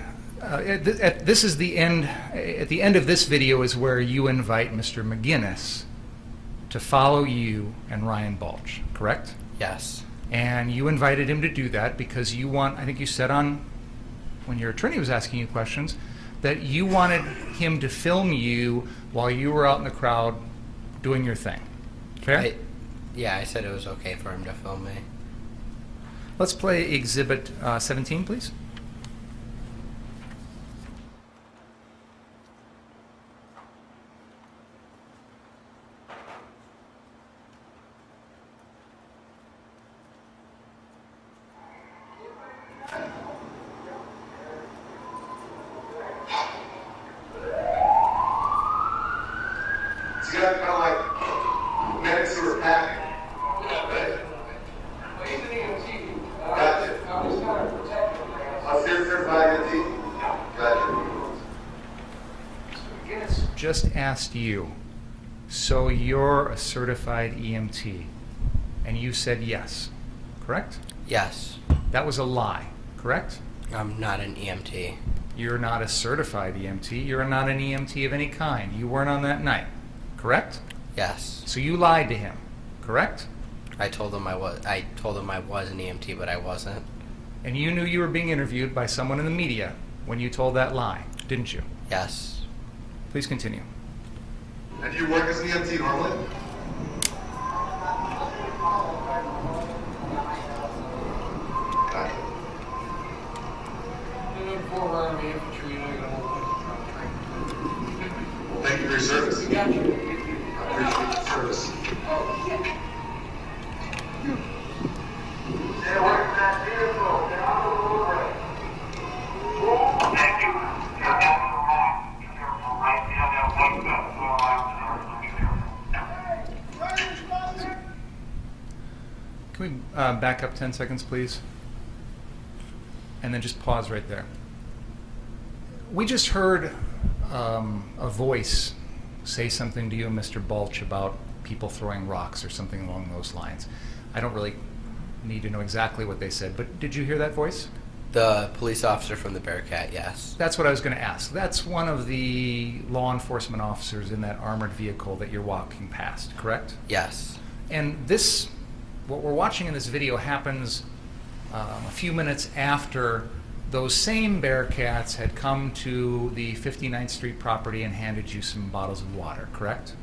This is the end. At the end of this video is where you invite Mr. McGinnis to follow you and Ryan Balch, correct? Yes. And you invited him to do that because you want, I think you said when your attorney was asking you questions, that you wanted him to film you while you were out in the crowd doing your thing. Fair? I said it was okay for him to film me. Let's play exhibit 17, please. It's kind of like medics who are packing. Right? Gotcha. I'll see if they're buying the team. Gotcha. McGinnis just asked you, so you're a certified EMT, and you said yes, correct? Yes. That was a lie, correct? I'm not an EMT. You're not a certified EMT. You're not an EMT of any kind. You weren't on that night, correct? Yes. So you lied to him, correct? I told him I was an EMT, but I wasn't. And you knew you were being interviewed by someone in the media when you told that lie, didn't you? Yes. Please continue. And do you work as an EMT normally? Gotcha. Former Army infantry unit. Well, thank you for your service. Got you. I appreciate your service. Stay away from that vehicle. Get out of the roadway. Thank you. Can we back up 10 seconds, please? And then just pause right there. We just heard a voice say something to you, Mr. Balch, about people throwing rocks or something along those lines. I don't really need to know exactly what they said, but did you hear that voice? The police officer from the Bearcat, yes. That's what I was going to ask. That's one of the law enforcement officers in that armored vehicle that you're walking past, correct? Yes. And this, what we're watching in this video happens a few minutes after those same Bearcats had come to the 59th Street property and handed you some bottles of water, correct?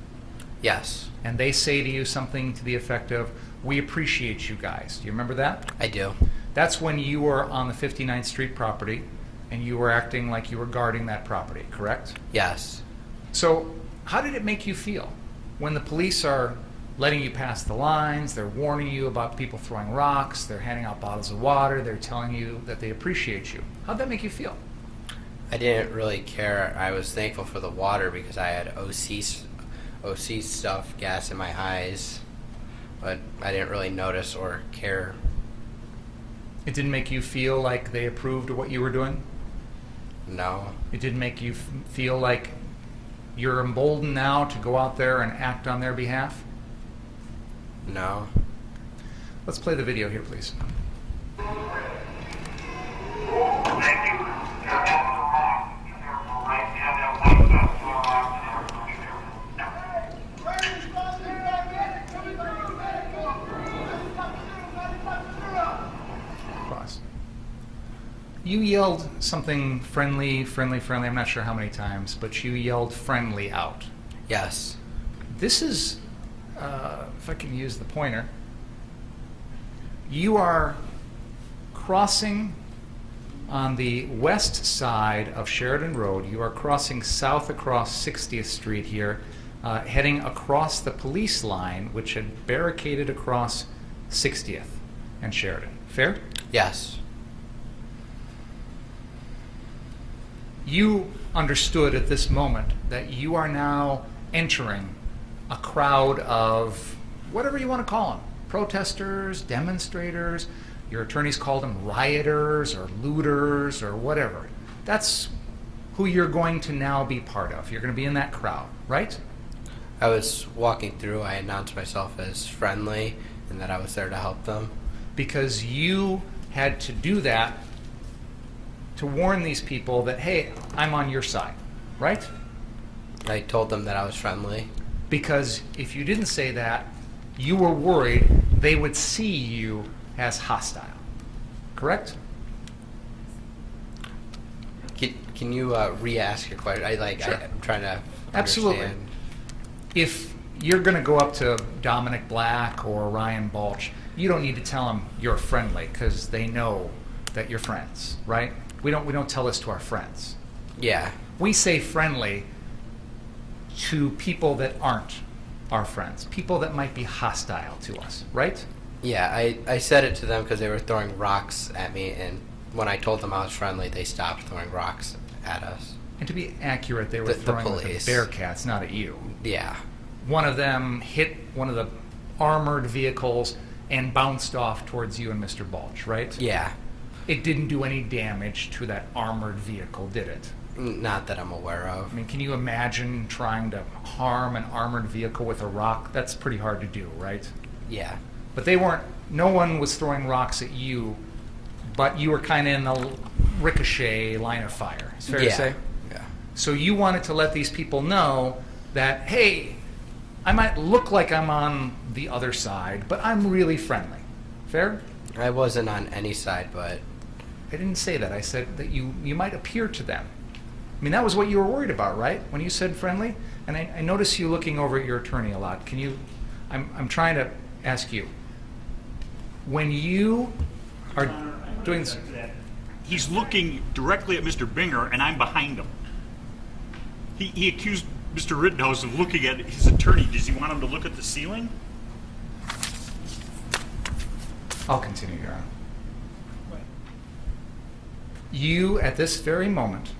Yes. And they say to you something to the effect of, "We appreciate you guys." Do you remember that? I do. That's when you were on the 59th Street property and you were acting like you were guarding that property, correct? Yes. So how did it make you feel when the police are letting you pass the lines, they're warning you about people throwing rocks, they're handing out bottles of water, they're telling you that they appreciate you? How'd that make you feel? I didn't really care. I was thankful for the water because I had OC stuff, gas in my eyes, but I didn't really notice or care. It didn't make you feel like they approved of what you were doing? No. It didn't make you feel like you're emboldened now to go out there and act on their behalf? No. Let's play the video here, please. Pause. You yelled something friendly. I'm not sure how many times, but you yelled friendly out. Yes. This is, if I can use the pointer, you are crossing on the west side of Sheridan Road. You are crossing south across 60th Street here, heading across the police line, which had barricaded across 60th and Sheridan. Fair? Yes. You understood at this moment that you are now entering a crowd of whatever you want to call them, protesters, demonstrators, your attorneys called them rioters or looters or whatever. That's who you're going to now be part of. You're going to be in that crowd, right? I was walking through, I announced myself as friendly and that I was there to help them. Because you had to do that to warn these people that, hey, I'm on your side, right? I told them that I was friendly. Because if you didn't say that, you were worried they would see you as hostile, correct? Can you re-ask your question? Sure. I'm trying to Absolutely. understand. If you're going to go up to Dominic Black or Ryan Balch, you don't need to tell them you're friendly because they know that you're friends, right? We don't tell this to our friends. Yeah. We say friendly to people that aren't our friends, people that might be hostile to us, right? Yeah, I said it to them because they were throwing rocks at me, and when I told them I was friendly, they stopped throwing rocks at us. And to be accurate, they were The throwing at the police. Bearcats, not at you. Yeah. One of them hit one of the armored vehicles and bounced off towards you and Mr. Balch, right? Yeah. It didn't do any damage to that armored vehicle, did it? Not that I'm aware of. I mean, can you imagine trying to harm an armored vehicle with a rock? That's pretty hard to do, right? Yeah. But no one was throwing rocks at you, but you were kind of in the ricochet line of fire. It's fair to say? Yeah. So you wanted to let these people know that, hey, I might look like I'm on the other side, but I'm really friendly. Fair? I wasn't on any side, but I didn't say that. I said that you might appear to them. I mean, that was what you were worried about, right? When you said friendly? And I notice you looking over at your attorney a lot. Can you, I'm trying to ask you, when you are doing this, he's looking directly at Mr. Binger, and I'm behind him. He accused Mr. Rittenhouse of looking at his attorney. Does he want him to look at the ceiling? I'll continue, Your Honor. You, at this very moment,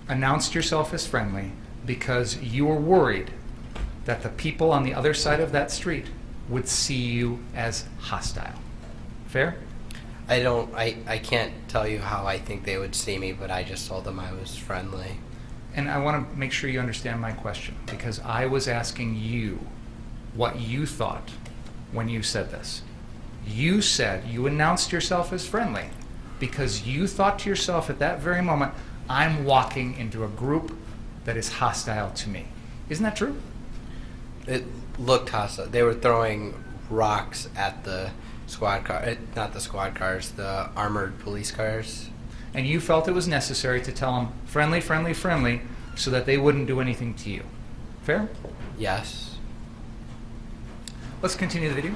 announced yourself as friendly because you were worried that the people on the other side of that street would see you as hostile. Fair? I can't tell you how I think they would see me, but I just told them I was friendly. And I want to make sure you understand my question, because I was asking you what you thought when you said this. You said you announced yourself as friendly because you thought to yourself at that very moment, I'm walking into a group that is hostile to me. Isn't that true? It looked hostile. They were throwing rocks at the squad car, not the squad cars, the armored police cars. And you felt it was necessary to tell them friendly, friendly, friendly, so that they wouldn't do anything to you. Fair? Yes. Let's continue the video.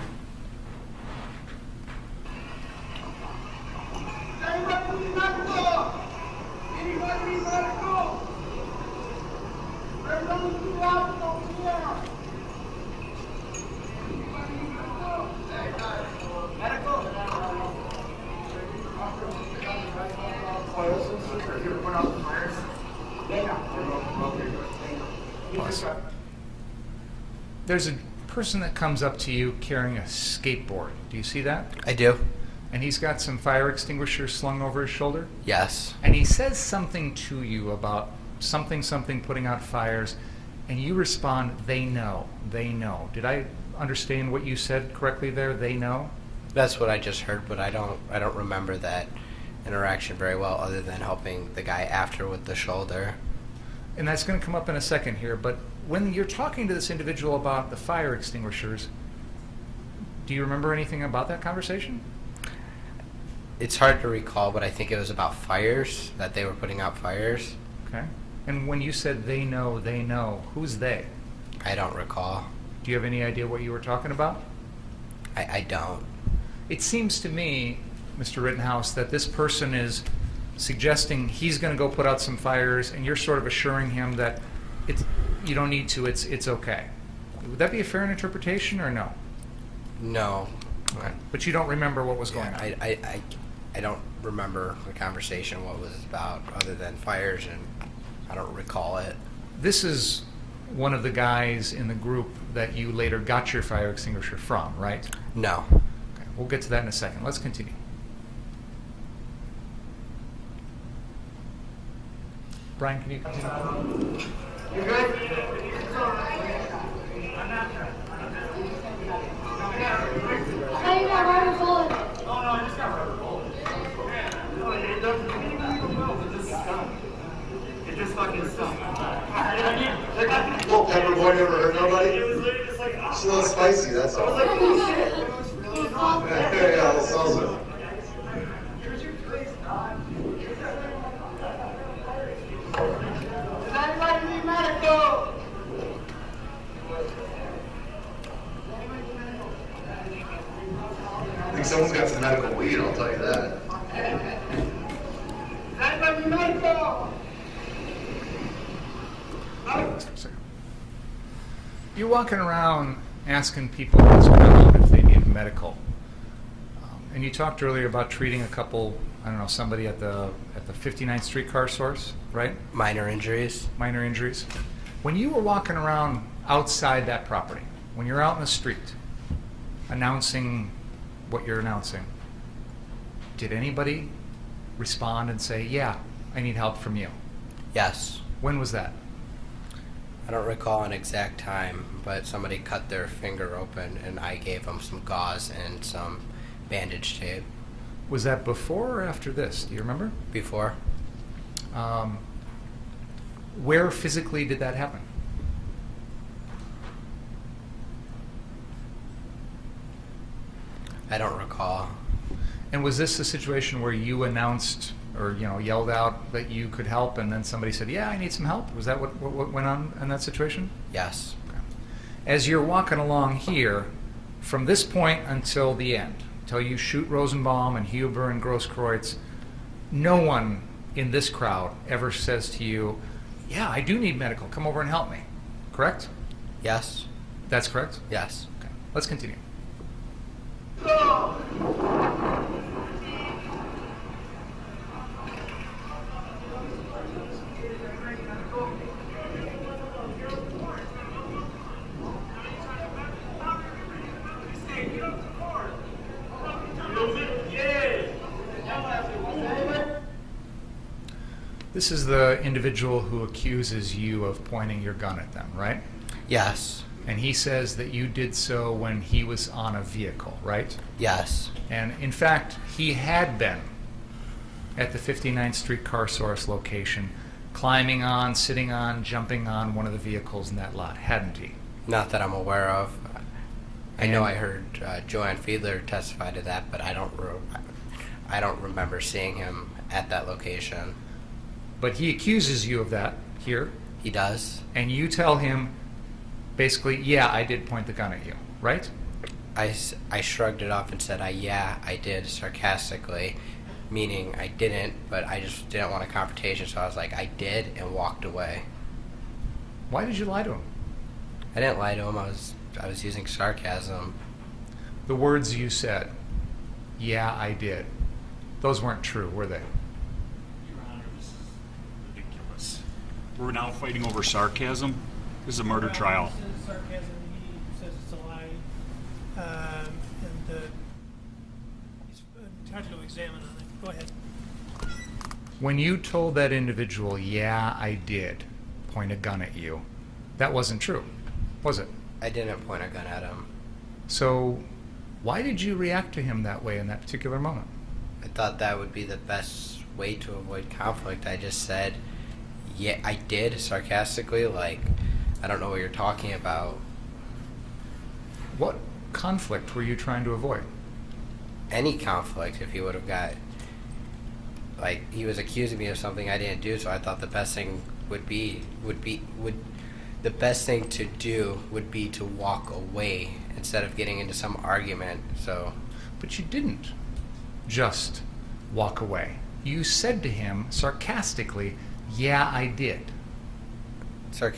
There's a person that comes up to you carrying a skateboard. Do you see that? I do. And he's got some fire extinguishers slung over his shoulder? Yes. And he says something to you about something putting out fires, and you respond, they know, they know. Did I understand what you said correctly there? They know? That's what I just heard, but I don't remember that interaction very well, other than helping the guy after with the shoulder. And that's going to come up in a second here, but when you're talking to this individual about the fire extinguishers, do you remember anything about that conversation? It's hard to recall, but I think it was about fires, that they were putting out fires. Okay. And when you said they know, who's they? I don't recall. Do you have any idea what you were talking about? I don't. It seems to me, Mr. Rittenhouse, that this person is suggesting he's going to go put out some fires, and you're sort of assuring him that you don't need to, it's okay. Would that be a fair interpretation or no? No. Okay. But you don't remember what was going on? I don't remember the conversation, what it was about, other than fires, and I don't recall it. This is one of the guys in the group that you later got your fire extinguisher from, right? No. Okay, we'll get to that in a second. Let's continue. Brian, can you continue? You good? How you got rubber bullets? Oh, no, I just got rubber bullets. No, it doesn't mean anything else. It just stunk. It just fucking stunk. Well, pepper boy never hurt nobody. It was literally just like, It's a little spicy, that's all. I was like, oh shit. It was really not. Yeah, that's also. Here's your place, dog. Does anybody need medical? I think someone's got some medical weed, I'll tell you that. Does anybody need medical? You're walking around asking people what's going on if they need medical. And you talked earlier about treating a couple, I don't know, somebody at the 59th Street car source, right? Minor injuries. Minor injuries. When you were walking around outside that property, when you're out in the street announcing what you're announcing, did anybody respond and say, yeah, I need help from you? Yes. When was that? I don't recall an exact time, but somebody cut their finger open, and I gave them some gauze and some bandage tape. Was that before or after this? Do you remember? Before. Where physically did that happen? I don't recall. And was this a situation where you announced or yelled out that you could help, and then somebody said, yeah, I need some help? Was that what went on in that situation? Yes. Okay. As you're walking along here, from this point until the end, until you shoot Rosenbaum and Huber and Grosskreutz, no one in this crowd ever says to you, yeah, I do need medical, come over and help me, correct? Yes. That's correct? Yes. Okay, let's continue. This is the individual who accuses you of pointing your gun at them, right? Yes. And he says that you did so when he was on a vehicle, right? Yes. And in fact, he had been at the 59th Street Car Source location, climbing on, sitting on, jumping on one of the vehicles in that lot, hadn't he? Not that I'm aware of. I know And- I heard Joanne Fiedler testify to that, but I don't remember seeing him at that location. But he accuses you of that here, He does. and you tell him basically, yeah, I did point the gun at you, right? I shrugged it off and said, yeah, I did, sarcastically, meaning I didn't, but I just didn't want a confrontation, so I was like, I did, and walked away. Why did you lie to him? I didn't lie to him. I was using sarcasm. The words you said, yeah, I did, those weren't true, were they? Your Honor, this is ridiculous. We're now fighting over sarcasm? This is a murder trial. This is sarcasm. He says it's a lie. He's trying to examine on it. Go ahead. When you told that individual, yeah, I did point a gun at you, that wasn't true, was it? I didn't point a gun at him. So why did you react to him that way in that particular moment? I thought that would be the best way to avoid conflict. I just said, yeah, I did, sarcastically, like, I don't know what you're talking about. What conflict were you trying to avoid? Any conflict, if he would have got, like, he was accusing me of something I didn't do, so I thought the best thing the best thing to do would be to walk away instead of getting into some argument. So, But you didn't just walk away. You said to him sarcastically, yeah, I did.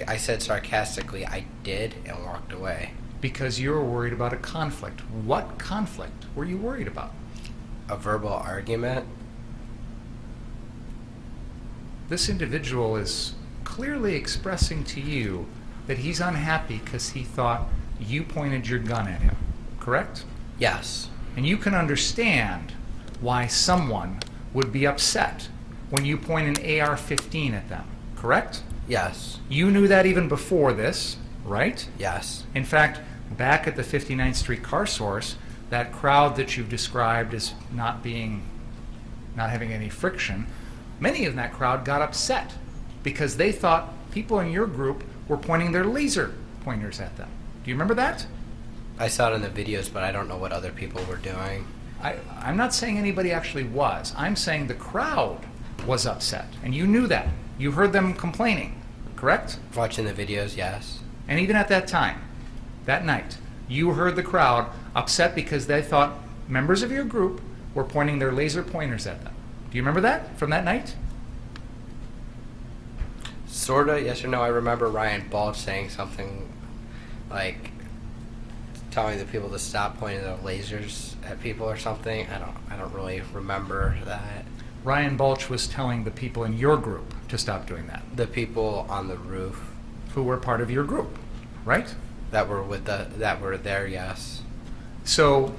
I said sarcastically, I did, and walked away. Because you were worried about a conflict. What conflict were you worried about? A verbal argument. This individual is clearly expressing to you that he's unhappy because he thought you pointed your gun at him, correct? Yes. And you can understand why someone would be upset when you point an AR-15 at them, correct? Yes. You knew that even before this, right? Yes. In fact, back at the 59th Street Car Source, that crowd that you've described as not having any friction, many in that crowd got upset because they thought people in your group were pointing their laser pointers at them. Do you remember that? I saw it in the videos, but I don't know what other people were doing. I'm not saying anybody actually was. I'm saying the crowd was upset, and you knew that. You heard them complaining, correct? Watching the videos, yes. And even at that time, that night, you heard the crowd upset because they thought members of your group were pointing their laser pointers at them. Do you remember that from that night? Sorta, yes or no. I remember Ryan Balch saying something like telling the people to stop pointing their lasers at people or something. I don't really remember that. Ryan Balch was telling the people in your group to stop doing that, The people on the roof who were part of your group, right? that were there, yes. So,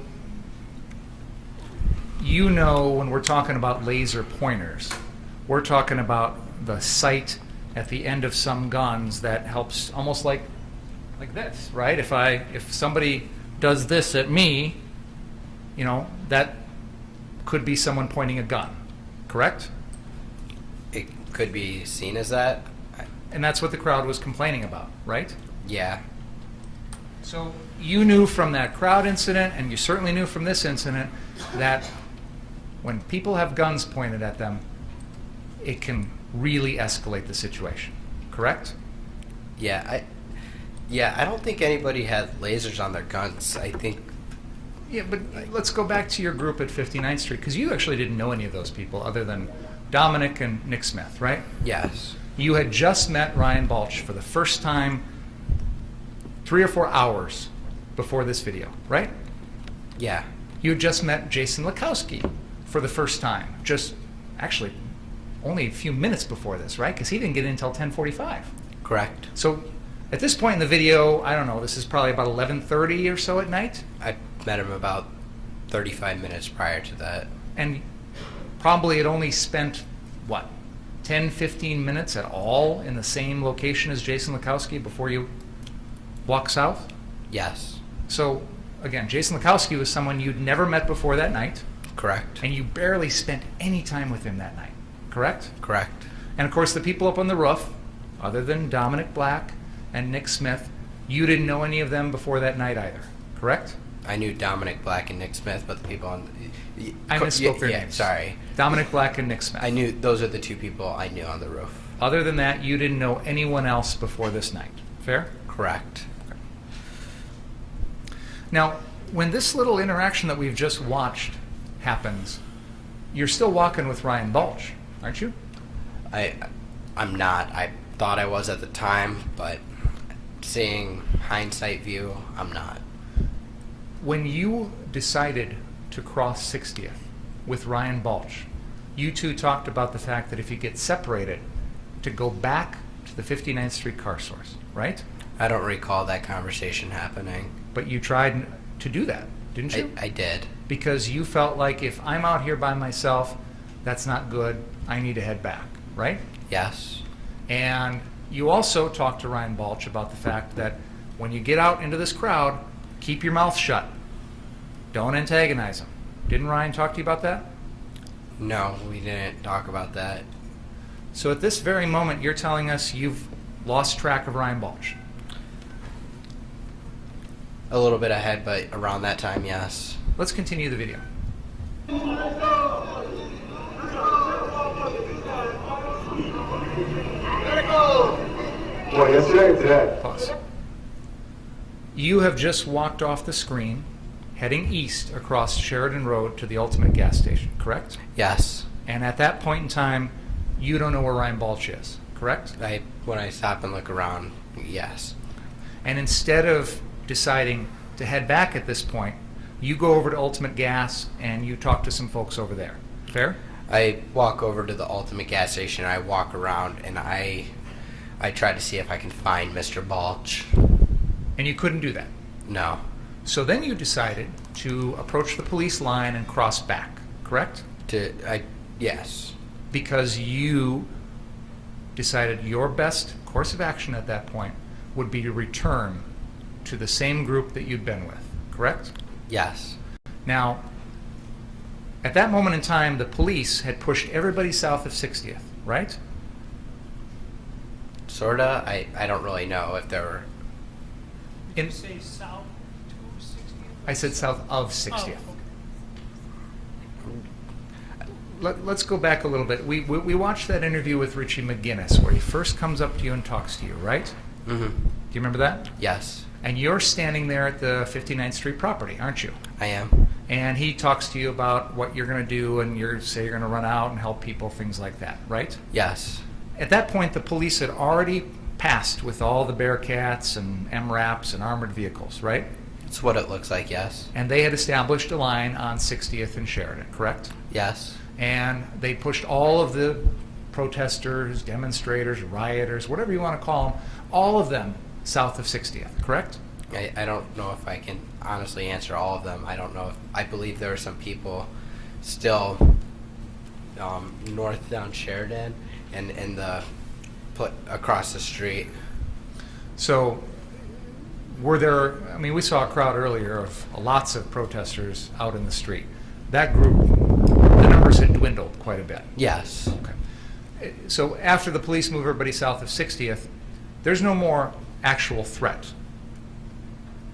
you know, when we're talking about laser pointers, we're talking about the sight at the end of some guns that helps, almost like this, right? If somebody does this at me, you know, that could be someone pointing a gun, correct? It could be seen as that. And that's what the crowd was complaining about, right? Yeah. So you knew from that crowd incident, and you certainly knew from this incident, that when people have guns pointed at them, it can really escalate the situation, correct? Yeah, I don't think anybody had lasers on their guns. I think Yeah, but let's go back to your group at 59th Street, because you actually didn't know any of those people other than Dominic and Nick Smith, right? Yes. You had just met Ryan Balch for the first time 3 or 4 hours before this video, right? Yeah. You had just met Jason Lakowski for the first time, just actually only a few minutes before this, right? Because he didn't get in until 10:45. Correct. So at this point in the video, I don't know, this is probably about 11:30 or so at night, I met him about 35 minutes prior to that. and probably had only spent, what, 10, 15 minutes at all in the same location as Jason Lakowski before you walk south? Yes. So, again, Jason Lakowski was someone you'd never met before that night, Correct. and you barely spent any time with him that night, correct? Correct. And of course, the people up on the roof, other than Dominic Black and Nick Smith, you didn't know any of them before that night either, correct? I knew Dominic Black and Nick Smith, but the people on I misspoke their yeah, names. sorry. Dominic Black and Nick Smith. I knew those are the two people I knew on the roof. Other than that, you didn't know anyone else before this night. Fair? Correct. Now, when this little interaction that we've just watched happens, you're still walking with Ryan Balch, aren't you? I'm not. I thought I was at the time, but seeing hindsight view, I'm not. When you decided to cross 60th with Ryan Balch, you two talked about the fact that if you get separated, to go back to the 59th Street car source, right? I don't recall that conversation happening. But you tried to do that, didn't you? I did. Because you felt like if I'm out here by myself, that's not good. I need to head back, right? Yes. And you also talked to Ryan Balch about the fact that when you get out into this crowd, keep your mouth shut. Don't antagonize them. Didn't Ryan talk to you about that? No, we didn't talk about that. So at this very moment, you're telling us you've lost track of Ryan Balch. A little bit ahead, but around that time, yes. Let's continue the video. Well, yesterday or today? Pause. You have just walked off the screen, heading east across Sheridan Road to the Ultimate gas station, correct? Yes. And at that point in time, you don't know where Ryan Balch is, correct? When I stop and look around, yes. And instead of deciding to head back at this point, you go over to Ultimate Gas and you talk to some folks over there. Fair? I walk over to the Ultimate gas station, I walk around, and I try to see if I can find Mr. Balch. And you couldn't do that. No. So then you decided to approach the police line and cross back, correct? Yes. Because you decided your best course of action at that point would be to return to the same group that you'd been with, correct? Yes. Now, at that moment in time, the police had pushed everybody south of 60th, right? Sorta. I don't really know if there were. In, Say south to 60th? I said south of 60th. Let's go back a little bit. We watched that interview with Richie McGinnis where he first comes up to you and talks to you, right? Mm-hmm. Do you remember that? Yes. And you're standing there at the 59th Street property, aren't you? I am. And he talks to you about what you're going to do, and you're going to run out and help people, things like that, right? Yes. At that point, the police had already passed with all the Bearcats and MRAPs and armored vehicles, right? It's what it looks like, yes. And they had established a line on 60th and Sheridan, correct? Yes. And they pushed all of the protesters, demonstrators, rioters, whatever you want to call them, all of them south of 60th, correct? I don't know if I can honestly answer all of them. I don't know. I believe there are some people still north down Sheridan and in the across the street. So were there, I mean, we saw a crowd earlier of lots of protesters out in the street. That group, the numbers had dwindled quite a bit. Yes. Okay. So after the police move everybody south of 60th, there's no more actual threat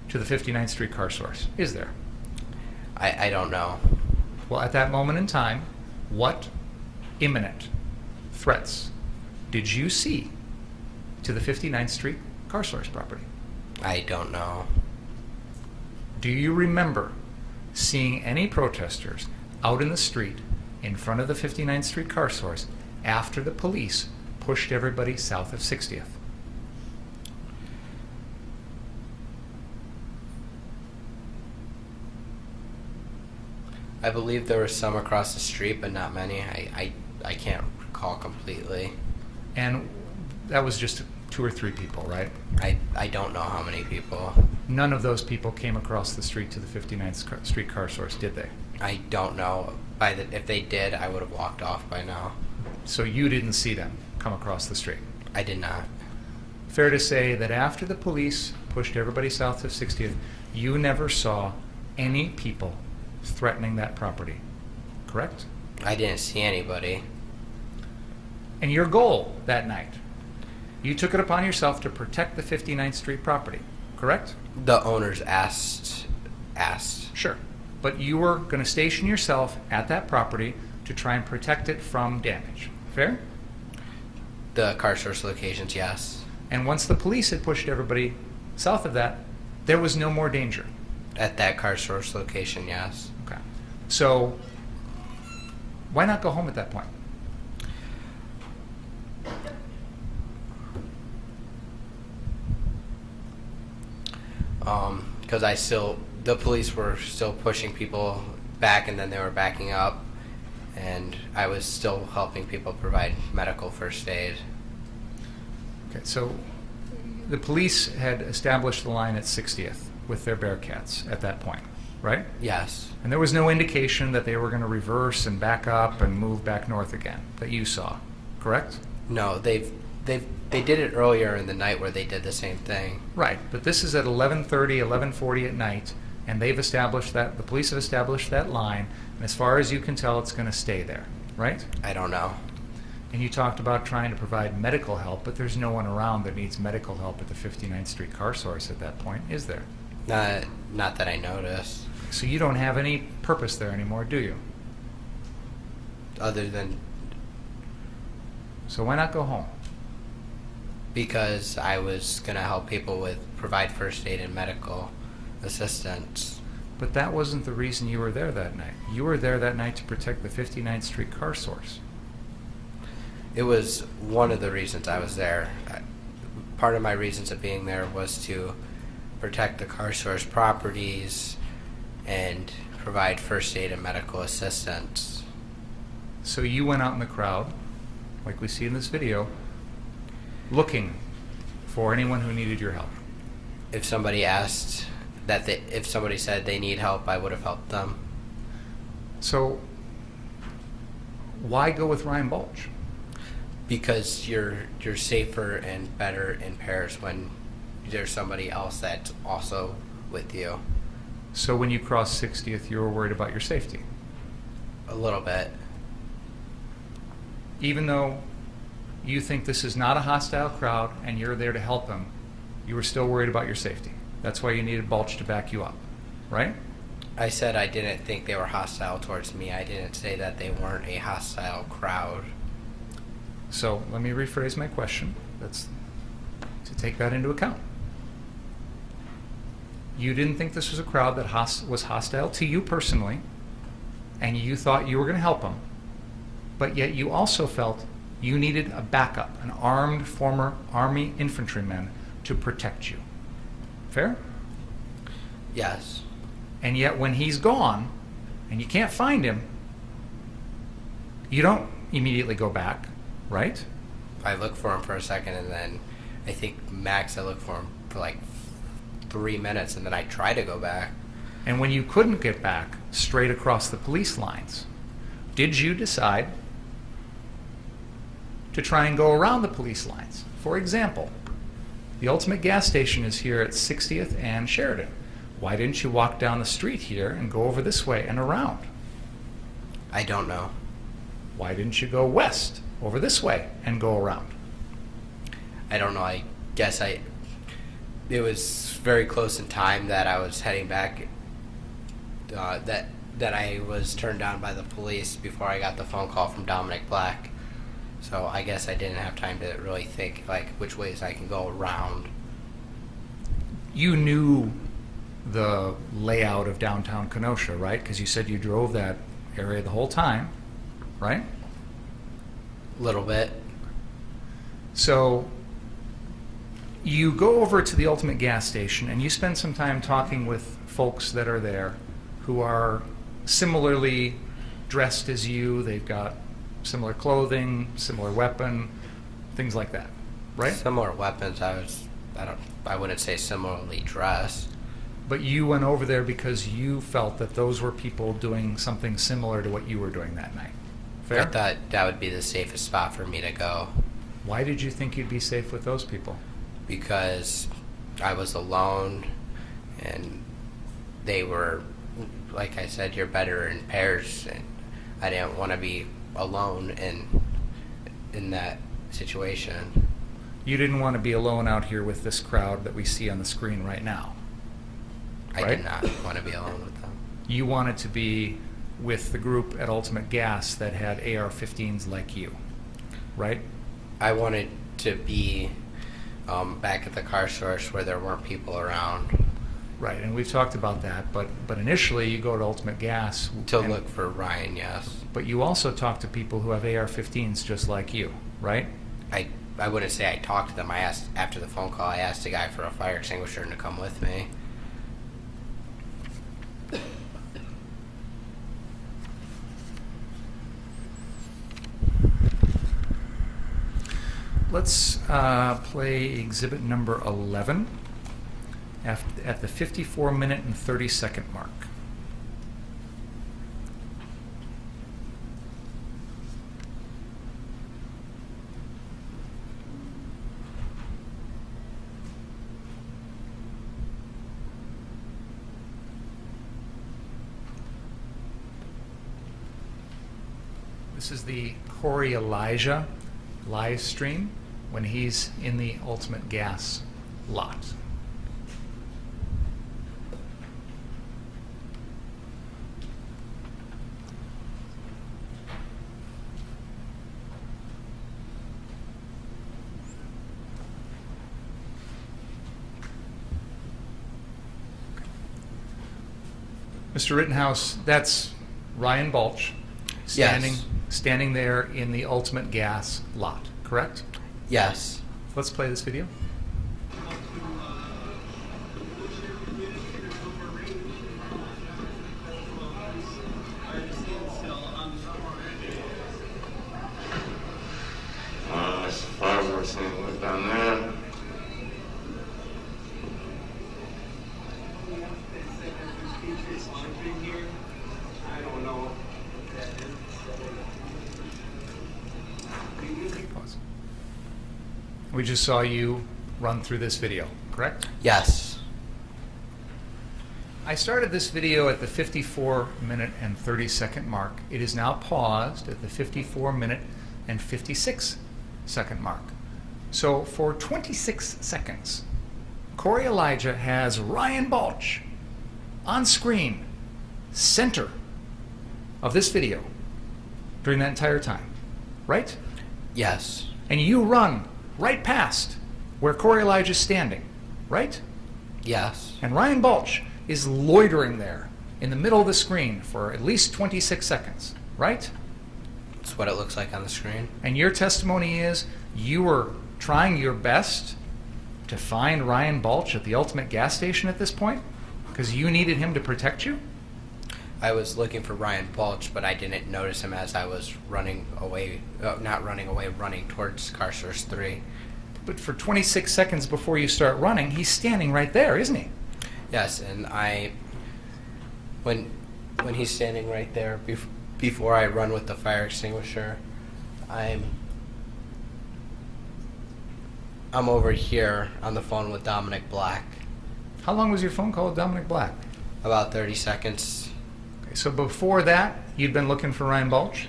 to the 59th Street car source, is there? I don't know. Well, at that moment in time, what imminent threats did you see to the 59th Street car source property? I don't know. Do you remember seeing any protesters out in the street in front of the 59th Street car source after the police pushed everybody south of 60th? I believe there were some across the street, but not many. I can't recall completely. And that was just 2 or 3 people, right? I don't know how many people. None of those people came across the street to the 59th Street car source, did they? I don't know. If they did, I would have walked off by now. So you didn't see them come across the street? I did not. Fair to say that after the police pushed everybody south of 60th, you never saw any people threatening that property, correct? I didn't see anybody. And your goal that night, you took it upon yourself to protect the 59th Street property, correct? The owners asked. Sure. But you were going to station yourself at that property to try and protect it from damage, fair? The car source locations, yes. And once the police had pushed everybody south of that, there was no more danger. At that car source location, yes. Okay. So why not go home at that point? Because the police were still pushing people back, and then they were backing up, and I was still helping people provide medical first aid. Okay, so the police had established the line at 60th with their Bearcats at that point, right? Yes. And there was no indication that they were going to reverse and back up and move back north again that you saw, correct? No, they did it earlier in the night where they did the same thing. Right, but this is at 11:30, 11:40 at night, and they've established that, the police have established that line, and as far as you can tell, it's going to stay there, right? I don't know. And you talked about trying to provide medical help, but there's no one around that needs medical help at the 59th Street car source at that point, is there? Not that I noticed. So you don't have any purpose there anymore, do you? Other than So why not go home? because I was going to help people provide first aid and medical assistance. But that wasn't the reason you were there that night. You were there that night to protect the 59th Street car source. It was one of the reasons I was there. Part of my reasons of being there was to protect the car source properties and provide first aid and medical assistance. So you went out in the crowd, like we see in this video, looking for anyone who needed your help. If somebody asked if somebody said they need help, I would have helped them. So why go with Ryan Bulge? Because you're safer and better in pairs when there's somebody else that's also with you. So when you crossed 60th, you were worried about your safety? A little bit. Even though you think this is not a hostile crowd and you're there to help them, you were still worried about your safety. That's why you needed Bulge to back you up, right? I said I didn't think they were hostile towards me. I didn't say that they weren't a hostile crowd. So let me rephrase my question. That's to take that into account. You didn't think this was a crowd that was hostile to you personally, and you thought you were going to help them, but yet you also felt you needed a backup, an armed former Army infantryman to protect you. Fair? Yes. And yet when he's gone and you can't find him, you don't immediately go back, right? I looked for him for a second, and then I think max I looked for him for like 3 minutes, and then I tried to go back. And when you couldn't get back straight across the police lines, did you decide to try and go around the police lines? For example, the Ultimate gas station is here at 60th and Sheridan. Why didn't you walk down the street here and go over this way and around? I don't know. Why didn't you go west over this way and go around? I don't know. I guess it was very close in time that I was heading back, that I was turned down by the police before I got the phone call from Dominic Black. So I guess I didn't have time to really think like which ways I can go around. You knew the layout of downtown Kenosha, right? Because you said you drove that area the whole time. right? A little bit. So you go over to the Ultimate gas station and you spend some time talking with folks that are there who are similarly dressed as you. They've got similar clothing, similar weapon, things like that, right? Similar weapons. I wouldn't say similarly dressed. But you went over there because you felt that those were people doing something similar to what you were doing that night. Fair? I thought that would be the safest spot for me to go. Why did you think you'd be safe with those people? Because I was alone, and they were, like I said, you're better in pairs, and I didn't want to be alone in that situation. You didn't want to be alone out here with this crowd that we see on the screen right now. I Right? did not want to be alone with them. You wanted to be with the group at Ultimate Gas that had AR-15s like you, right? I wanted to be back at the car source where there weren't people around. Right, and we've talked about that, but initially you go to Ultimate Gas To and- look for Ryan, yes. but you also talk to people who have AR-15s just like you, right? I wouldn't say I talked to them. I asked, after the phone call, I asked the guy for a fire extinguisher and to come with me. Let's play exhibit number 11 at the 54-minute and 30-second mark. This is the Corey Elijah live stream when he's in the Ultimate Gas lot. Mr. Rittenhouse, that's Ryan Balch Yes. standing there in the Ultimate Gas lot, correct? Yes. Let's play this video. That's the fireworks thing look down there. Pause. We just saw you run through this video, correct? Yes. I started this video at the 54-minute and 30-second mark. It is now paused at the 54-minute and 56-second mark. So for 26 seconds, Corey Elijah has Ryan Balch on screen, center of this video during that entire time, right? Yes. And you run right past where Corey Elijah is standing, right? Yes. And Ryan Balch is loitering there in the middle of the screen for at least 26 seconds, right? That's what it looks like on the screen. And your testimony is you were trying your best to find Ryan Balch at the Ultimate Gas station at this point because you needed him to protect you? I was looking for Ryan Balch, but I didn't notice him as I was running away, running towards car source 3. But for 26 seconds before you start running, he's standing right there, isn't he? Yes, and when he's standing right there, before I run with the fire extinguisher, I'm over here on the phone with Dominic Black. How long was your phone call with Dominic Black? About 30 seconds. Okay, so before that, you'd been looking for Ryan Balch?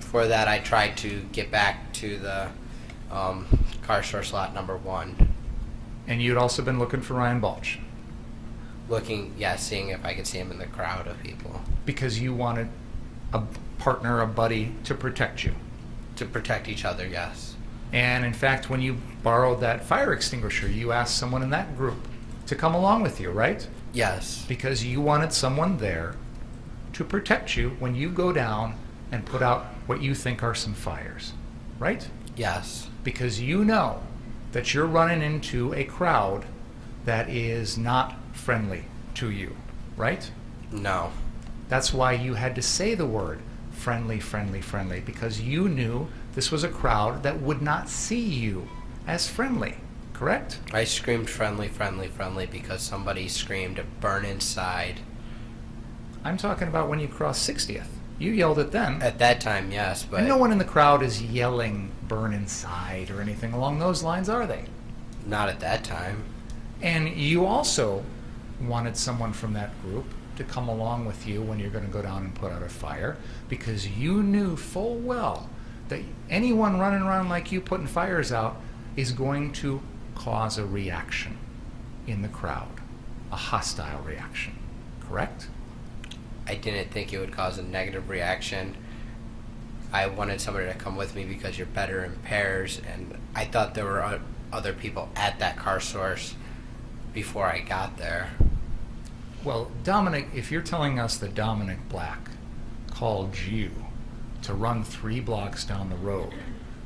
Before that, I tried to get back to the car source lot number 1. And you'd also been looking for Ryan Balch? Seeing if I could see him in the crowd of people. Because you wanted a partner, a buddy, to protect you? To protect each other, yes. And in fact, when you borrowed that fire extinguisher, you asked someone in that group to come along with you, right? Yes. Because you wanted someone there to protect you when you go down and put out what you think are some fires, right? Yes. Because you know that you're running into a crowd that is not friendly to you, right? No. That's why you had to say the word friendly, friendly, friendly, because you knew this was a crowd that would not see you as friendly, correct? I screamed friendly, friendly, friendly because somebody screamed burn inside. I'm talking about when you crossed 60th. You yelled it then. At that time, yes, but And no one in the crowd is yelling burn inside or anything along those lines, are they? not at that time. And you also wanted someone from that group to come along with you when you're going to go down and put out a fire, because you knew full well that anyone running around like you putting fires out is going to cause a reaction in the crowd, a hostile reaction, correct? I didn't think it would cause a negative reaction. I wanted somebody to come with me because you're better in pairs, and I thought there were other people at that car source before I got there. Well, Dominic, if you're telling us that Dominic Black called you to run 3 blocks down the road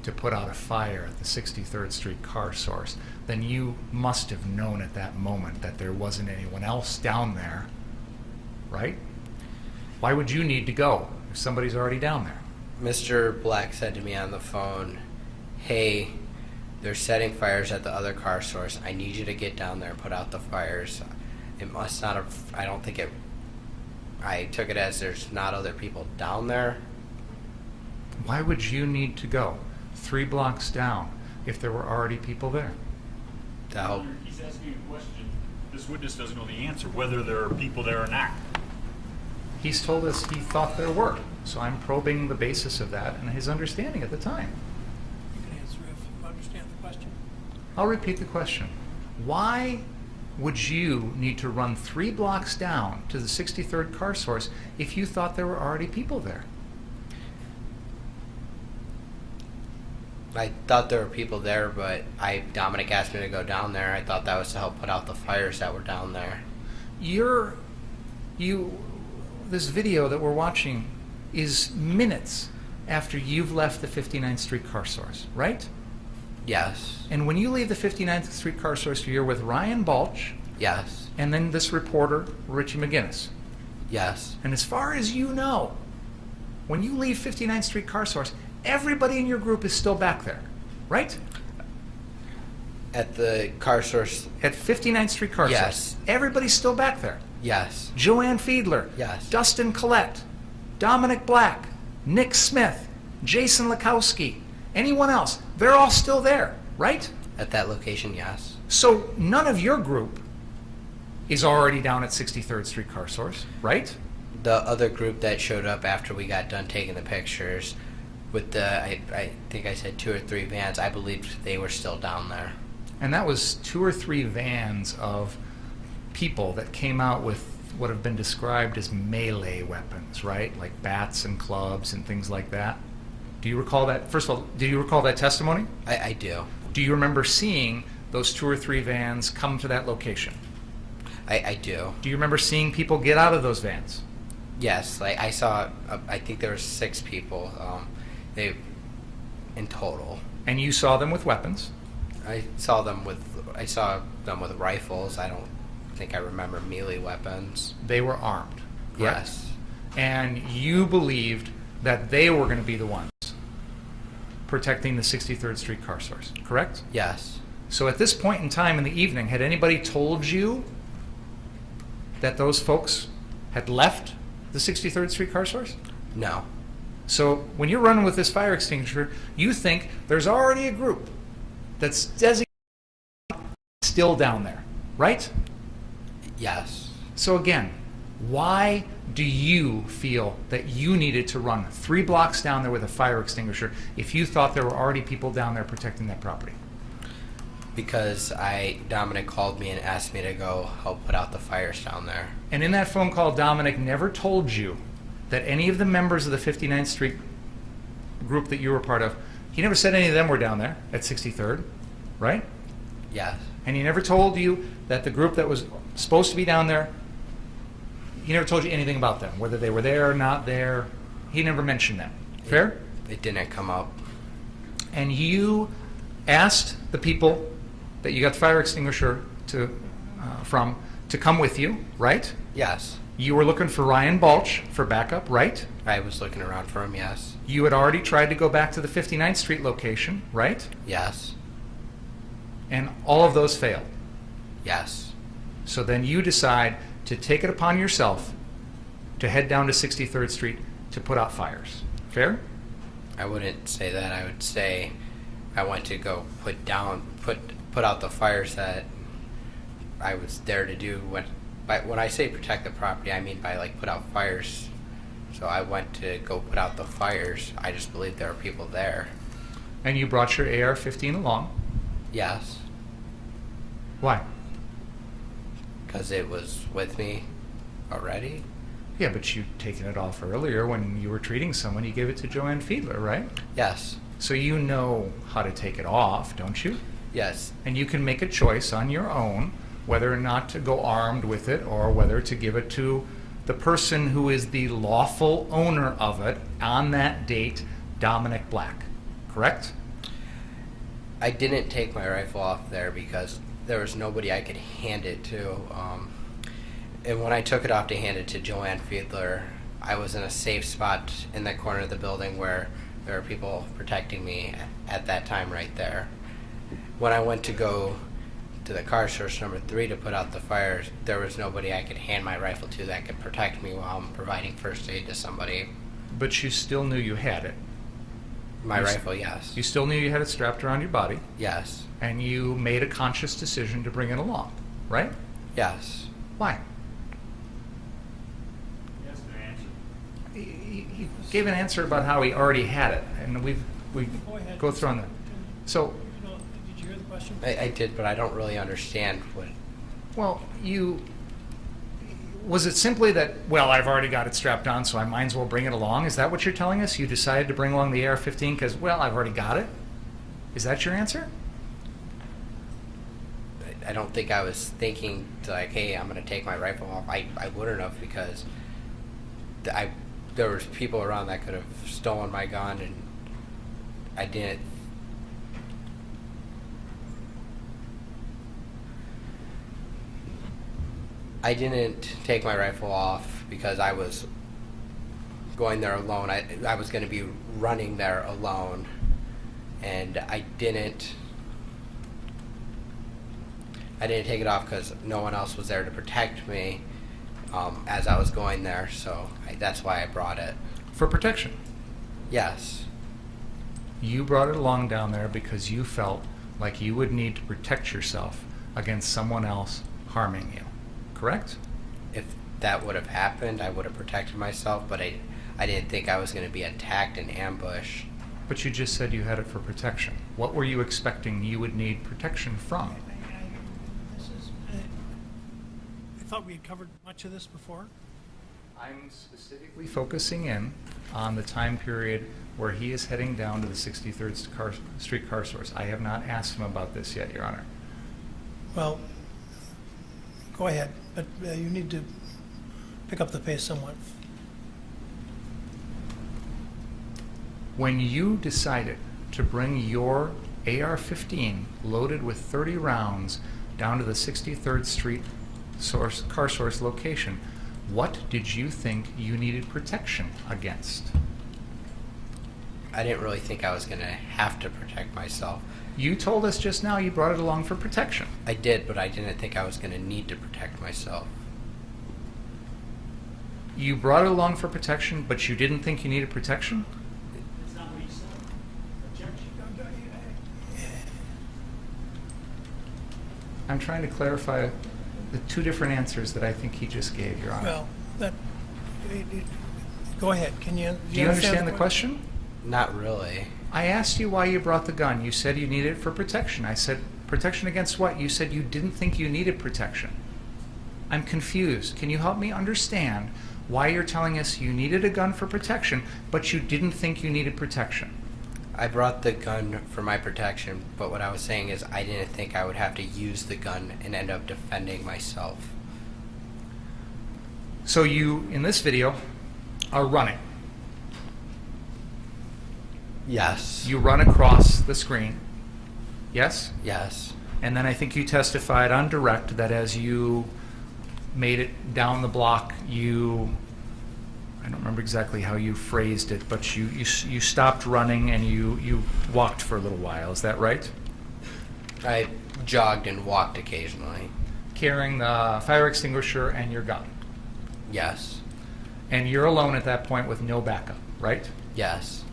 to put out a fire at the 63rd Street car source, then you must have known at that moment that there wasn't anyone else down there, right? Why would you need to go if somebody's already down there? Mr. Black said to me on the phone, "Hey, they're setting fires at the other car source. I need you to get down there and put out the fires." It must not have, I don't think it, I took it as there's not other people down there. Why would you need to go 3 blocks down if there were already people there? To help. He's asking a question. This witness doesn't know the answer, whether there are people there or not. He's told us he thought there were, so I'm probing the basis of that and his understanding at the time. You can answer if you understand the question. I'll repeat the question. Why would you need to run 3 blocks down to the 63rd car source if you thought there were already people there? I thought there were people there, but Dominic asked me to go down there. I thought that was to help put out the fires that were down there. This video that we're watching is minutes after you've left the 59th Street car source, right? Yes. And when you leave the 59th Street car source, you're with Ryan Balch. Yes. And then this reporter, Richie McGinnis. Yes. And as far as you know, when you leave 59th Street car source, everybody in your group is still back there, right? At the car source. At 59th Street car Yes. source. Everybody's still back there. Yes. Joanne Fiedler. Yes. Dustin Collette. Dominic Black. Nick Smith. Jason Lakowski. Anyone else. They're all still there, right? At that location, yes. So none of your group is already down at 63rd Street car source, right? The other group that showed up after we got done taking the pictures with the, I think I said 2 or 3 vans, I believed they were still down there. And that was 2 or 3 vans of people that came out with what have been described as melee weapons, right? Like bats and clubs and things like that. Do you recall that? First of all, do you recall that testimony? I do. Do you remember seeing those 2 or 3 vans come to that location? I do. Do you remember seeing people get out of those vans? Yes, like I saw, I think there were 6 people, they, in total. And you saw them with weapons? I saw them with rifles. I don't think I remember melee weapons. They were armed, correct? Yes. And you believed that they were going to be the ones protecting the 63rd Street car source, correct? Yes. So at this point in time in the evening, had anybody told you that those folks had left the 63rd Street car source? No. So when you're running with this fire extinguisher, you think there's already a group that's designated still down there, right? Yes. So again, why do you feel that you needed to run 3 blocks down there with a fire extinguisher if you thought there were already people down there protecting that property? Because Dominic called me and asked me to go help put out the fires down there. And in that phone call, Dominic never told you that any of the members of the 59th Street group that you were part of, he never said any of them were down there at 63rd, right? Yes. And he never told you that the group that was supposed to be down there, he never told you anything about them, whether they were there or not there, He never mentioned that. Fair? It didn't come up. And you asked the people that you got the fire extinguisher from to come with you, right? Yes. You were looking for Ryan Balch for backup, right? I was looking around for him, yes. You had already tried to go back to the 59th Street location, right? Yes. And all of those failed. Yes. So then you decide to take it upon yourself to head down to 63rd Street to put out fires. Fair? I wouldn't say that. I would say I went to go put out the fires that I was there to do. When I say protect the property, I mean by like put out fires. So I went to go put out the fires. I just believed there were people there. And you brought your AR-15 along? Yes. Why? Because it was with me already. Yeah, but you'd taken it off earlier when you were treating someone. You gave it to Joanne Fiedler, right? Yes. So you know how to take it off, don't you? Yes. And you can make a choice on your own whether or not to go armed with it or whether to give it to the person who is the lawful owner of it on that date, Dominic Black. Correct? I didn't take my rifle off there because there was nobody I could hand it to. And when I took it off to hand it to Joanne Fiedler, I was in a safe spot in the corner of the building where there were people protecting me at that time right there. When I went to go to the car source number 3 to put out the fires, there was nobody I could hand my rifle to that could protect me while I'm providing first aid to somebody. But you still knew you had it. My rifle, yes. You still knew you had it strapped around your body. Yes. And you made a conscious decision to bring it along, right? Yes. Why? He gave an answer about how he already had it, and we go through on that. So, Did you hear the question? I did, but I don't really understand what... well, was it simply that, well, I've already got it strapped on, so I might as well bring it along? Is that what you're telling us? You decided to bring along the AR-15 because, well, I've already got it? Is that your answer? I don't think I was thinking like, hey, I'm going to take my rifle off. I wouldn't have because there was people around that could have stolen my gun, and I didn't. I didn't take my rifle off because I was going there alone. I was going to be running there alone, and I didn't take it off because no one else was there to protect me as I was going there, so that's why I brought it. For protection? Yes. You brought it along down there because you felt like you would need to protect yourself against someone else harming you, correct? If that would have happened, I would have protected myself, but I didn't think I was going to be attacked and ambushed. But you just said you had it for protection. What were you expecting you would need protection from? I thought we had covered much of this before. I'm specifically focusing in on the time period where he is heading down to the 63rd Street car source. I have not asked him about this yet, Your Honor. Well, go ahead, but you need to pick up the pace somewhat. When you decided to bring your AR-15 loaded with 30 rounds down to the 63rd Street car source location, what did you think you needed protection against? I didn't really think I was going to have to protect myself. You told us just now you brought it along for protection. I did, but I didn't think I was going to need to protect myself. You brought it along for protection, but you didn't think you needed protection? That's not what he said. Objection. I'm trying to clarify the two different answers that I think he just gave, Your Honor. Well, go ahead. Do you understand the question? Not really. I asked you why you brought the gun. You said you needed it for protection. I said, protection against what? You said you didn't think you needed protection. I'm confused. Can you help me understand why you're telling us you needed a gun for protection, but you didn't think you needed protection? I brought the gun for my protection, but what I was saying is I didn't think I would have to use the gun and end up defending myself. So you, in this video, are running. Yes. You run across the screen. Yes? Yes. And then I think you testified on direct that as you made it down the block, I don't remember exactly how you phrased it, but you stopped running and you walked for a little while. Is that right? I jogged and walked occasionally. Carrying the fire extinguisher and your gun. Yes. And you're alone at that point with no backup, right? Yes.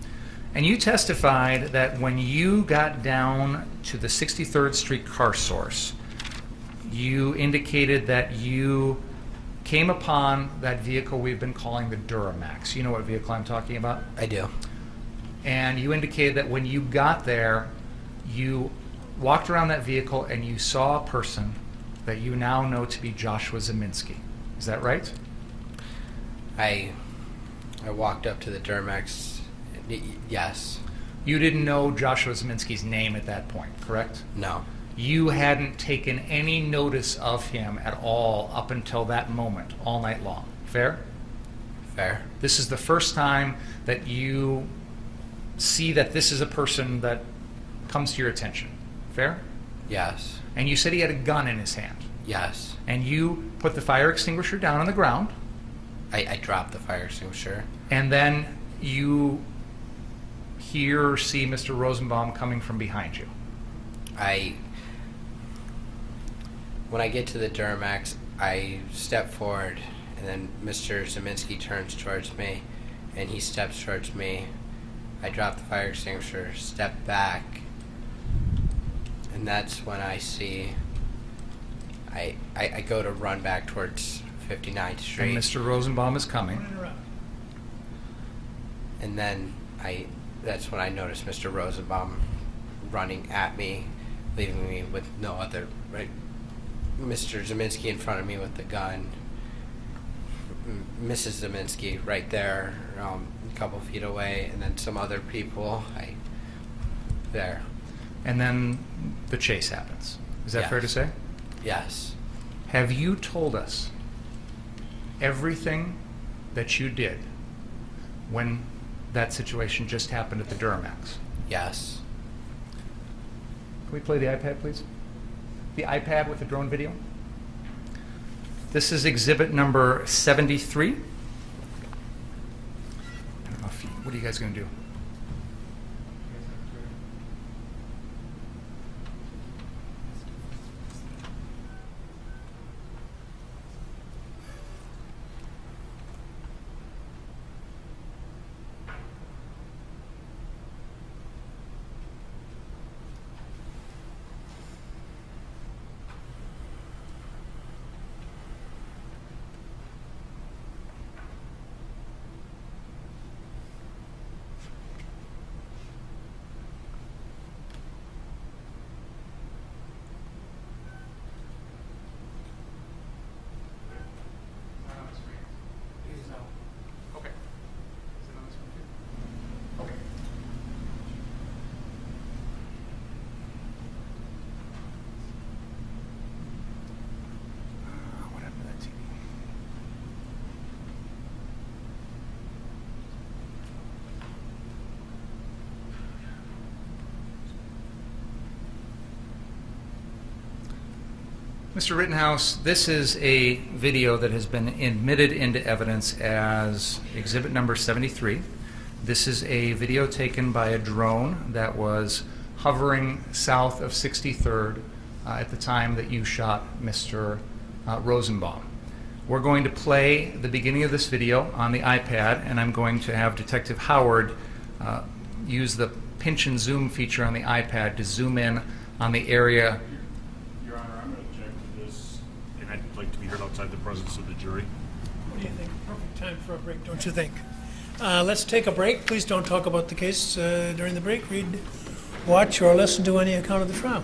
And you testified that when you got down to the 63rd Street car source, you indicated that you came upon that vehicle we've been calling the Duramax. You know what vehicle I'm talking about? I do. And you indicated that when you got there, you walked around that vehicle and you saw a person that you now know to be Joshua Zeminski. Is that right? I walked up to the Duramax. Yes. You didn't know Joshua Zeminski's name at that point, correct? No. You hadn't taken any notice of him at all up until that moment, all night long. Fair? Fair. This is the first time that you see that this is a person that comes to your attention. Fair? Yes. And you said he had a gun in his hand. Yes. And you put the fire extinguisher down on the ground. I dropped the fire extinguisher. And then you hear or see Mr. Rosenbaum coming from behind you. When I get to the Duramax, I step forward, and then Mr. Zeminski turns towards me, and he steps towards me. I drop the fire extinguisher, step back, and that's when I see, I go to run back towards 59th Street. And Mr. Rosenbaum is coming. And then that's when I notice Mr. Rosenbaum running at me, leaving me with no other, right? Mr. Zeminski in front of me with the gun, Mrs. Zeminski right there, a couple feet away, and then some other people there. And then the chase happens. Is that fair to say? Yes. Have you told us everything that you did when that situation just happened at the Duramax? Yes. Can we play the iPad, please? The iPad with the drone video. This is exhibit number 73. I don't know what are you guys going to do? Mr. Rittenhouse, this is a video that has been admitted into evidence as exhibit number 73. This is a video taken by a drone that was hovering south of 63rd at the time that you shot Mr. Rosenbaum. We're going to play the beginning of this video on the iPad, and I'm going to have Detective Howard use the pinch and zoom feature on the iPad to zoom in on the area. Your Honor, I'm going to object to this, and I'd like to be heard outside the presence of the jury. What do you think? Perfect time for a break, don't you think? Let's take a break. Please don't talk about the case during the break. Read, watch, or listen to any account of the trial.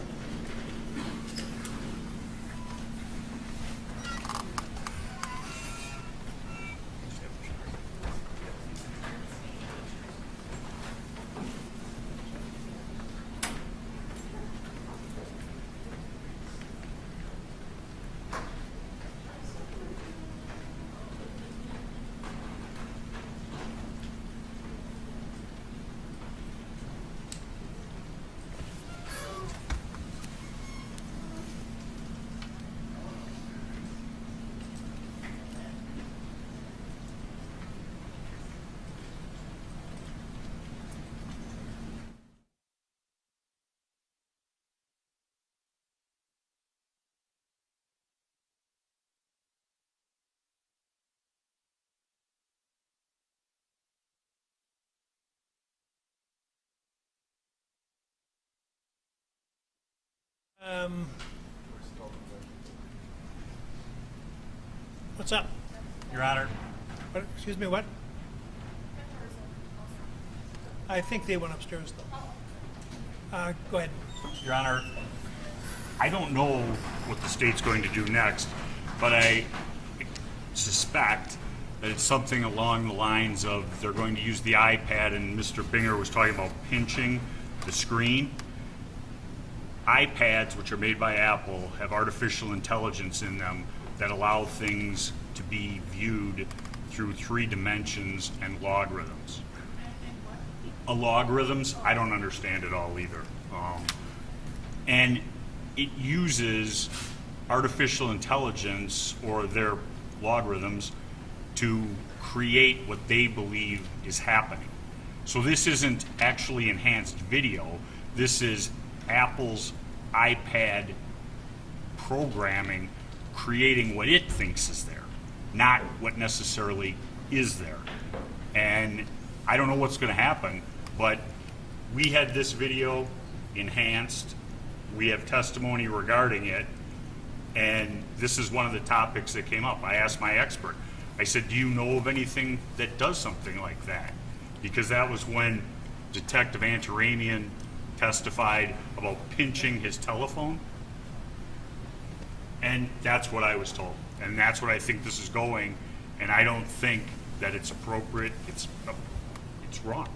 What's up? Your Honor, What, excuse me, what? I think they went upstairs, though. Go ahead. Your Honor, I don't know what the state's going to do next, but I suspect that it's something along the lines of they're going to use the iPad, and Mr. Binger was talking about pinching the screen. iPads, which are made by Apple, have artificial intelligence in them that allow things to be viewed through 3 dimensions and logarithms. Logarithms, I don't understand it all either. And it uses artificial intelligence or their logarithms to create what they believe is happening. So this isn't actually enhanced video. This is Apple's iPad programming creating what it thinks is there, not what necessarily is there. And I don't know what's going to happen, but we had this video enhanced. We have testimony regarding it, and this is one of the topics that came up. I asked my expert. I said, do you know of anything that does something like that? Because that was when Detective Antaramian testified about pinching his telephone. And that's what I was told. And that's what I think this is going. And I don't think that it's appropriate. It's wrong.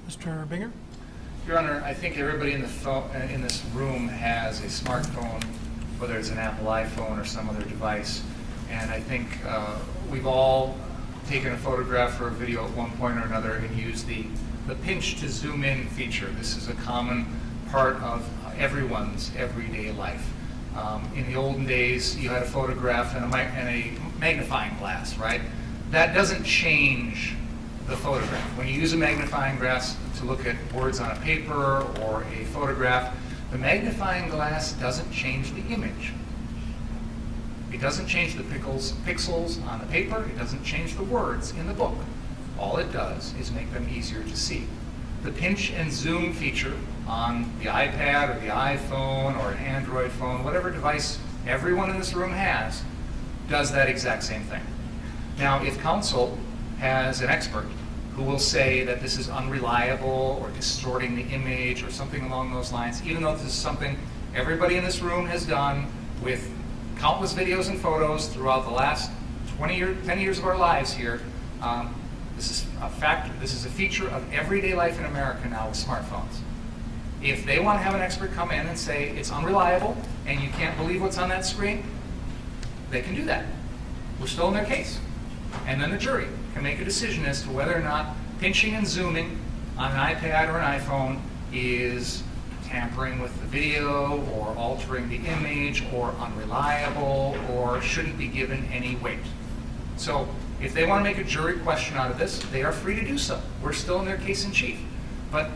Mr. Binger? Your Honor, I think everybody in this room has a smartphone, whether it's an Apple iPhone or some other device. And I think we've all taken a photograph or a video at one point or another and used the pinch to zoom in feature. This is a common part of everyone's everyday life. In the olden days, you had a photograph and a magnifying glass, right? That doesn't change the photograph. When you use a magnifying glass to look at words on a paper or a photograph, the magnifying glass doesn't change the image. It doesn't change the pixels on the paper. It doesn't change the words in the book. All it does is make them easier to see. The pinch and zoom feature on the iPad or the iPhone or an Android phone, whatever device everyone in this room has, does that exact same thing. Now, if counsel has an expert who will say that this is unreliable or distorting the image or something along those lines, even though this is something everybody in this room has done with countless videos and photos throughout the last 10 years of our lives here, this is a fact. This is a feature of everyday life in America now with smartphones. If they want to have an expert come in and say it's unreliable and you can't believe what's on that screen, they can do that. We're still in their case. And then the jury can make a decision as to whether or not pinching and zooming on an iPad or an iPhone is tampering with the video or altering the image or unreliable or shouldn't be given any weight. So if they want to make a jury question out of this, they are free to do so. We're still in their case in chief. But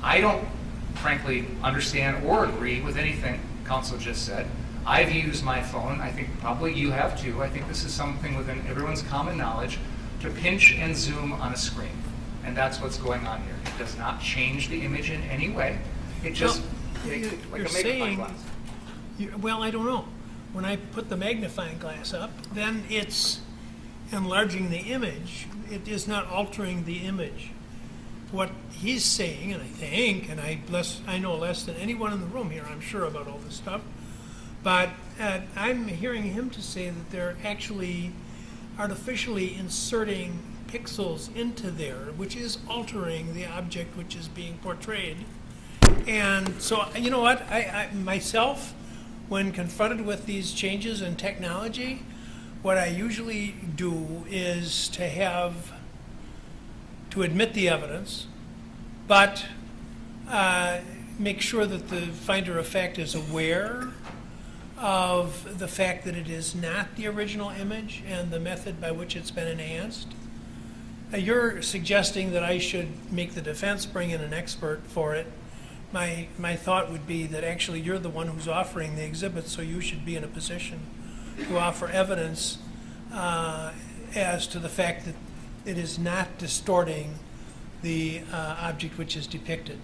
I don't, frankly, understand or agree with anything counsel just said. I've used my phone. I think probably you have too. I think this is something within everyone's common knowledge to pinch and zoom on a screen. And that's what's going on here. It does not change the image in any way. It just makes it like a magnifying glass. Well, I don't know. When I put the magnifying glass up, then it's enlarging the image. It is not altering the image. What he's saying, and I think, and I know less than anyone in the room here, I'm sure, about all this stuff, but I'm hearing him to say that they're actually artificially inserting pixels into there, which is altering the object which is being portrayed. And so, you know what, I myself, when confronted with these changes in technology, what I usually do is to admit the evidence, but make sure that the finder of fact is aware of the fact that it is not the original image and the method by which it's been enhanced. You're suggesting that I should make the defense bring in an expert for it. My thought would be that actually you're the one who's offering the exhibit, so you should be in a position to offer evidence as to the fact that it is not distorting the object which is depicted.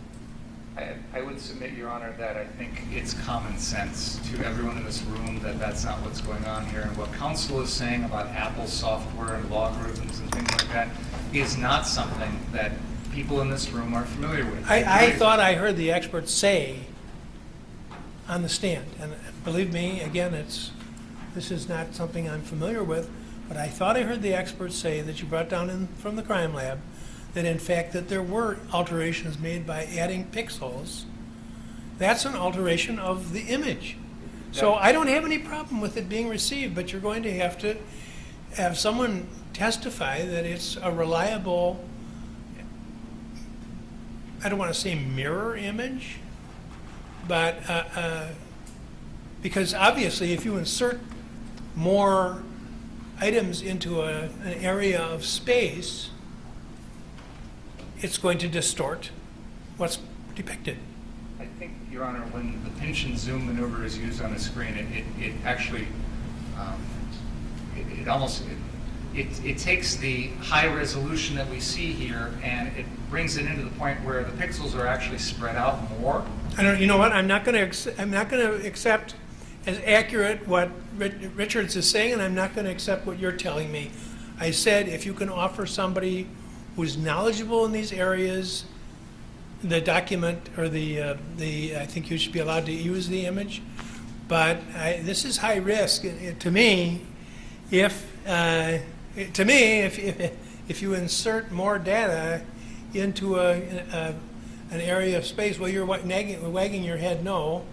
I would submit, Your Honor, that I think it's common sense to everyone in this room that that's not what's going on here. And what counsel is saying about Apple software and logarithms and things like that is not something that people in this room are familiar with. I thought I heard the expert say on the stand, and believe me, again, this is not something I'm familiar with, but I thought I heard the expert say that you brought down from the crime lab that in fact that there were alterations made by adding pixels. That's an alteration of the image. So I don't have any problem with it being received, but you're going to have someone testify that it's a reliable, I don't want to say mirror image, but because obviously if you insert more items into an area of space, it's going to distort what's depicted. I think, Your Honor, when the pinch and zoom maneuver is used on the screen, it actually, it takes the high resolution that we see here and it brings it into the point where the pixels are actually spread out more. You know what? I'm not going to accept as accurate what Richards is saying, and I'm not going to accept what you're telling me. I said if you can offer somebody who's knowledgeable in these areas the document or I think you should be allowed to use the image, but this is high risk to me. If you insert more data into an area of space, well, you're wagging your head no.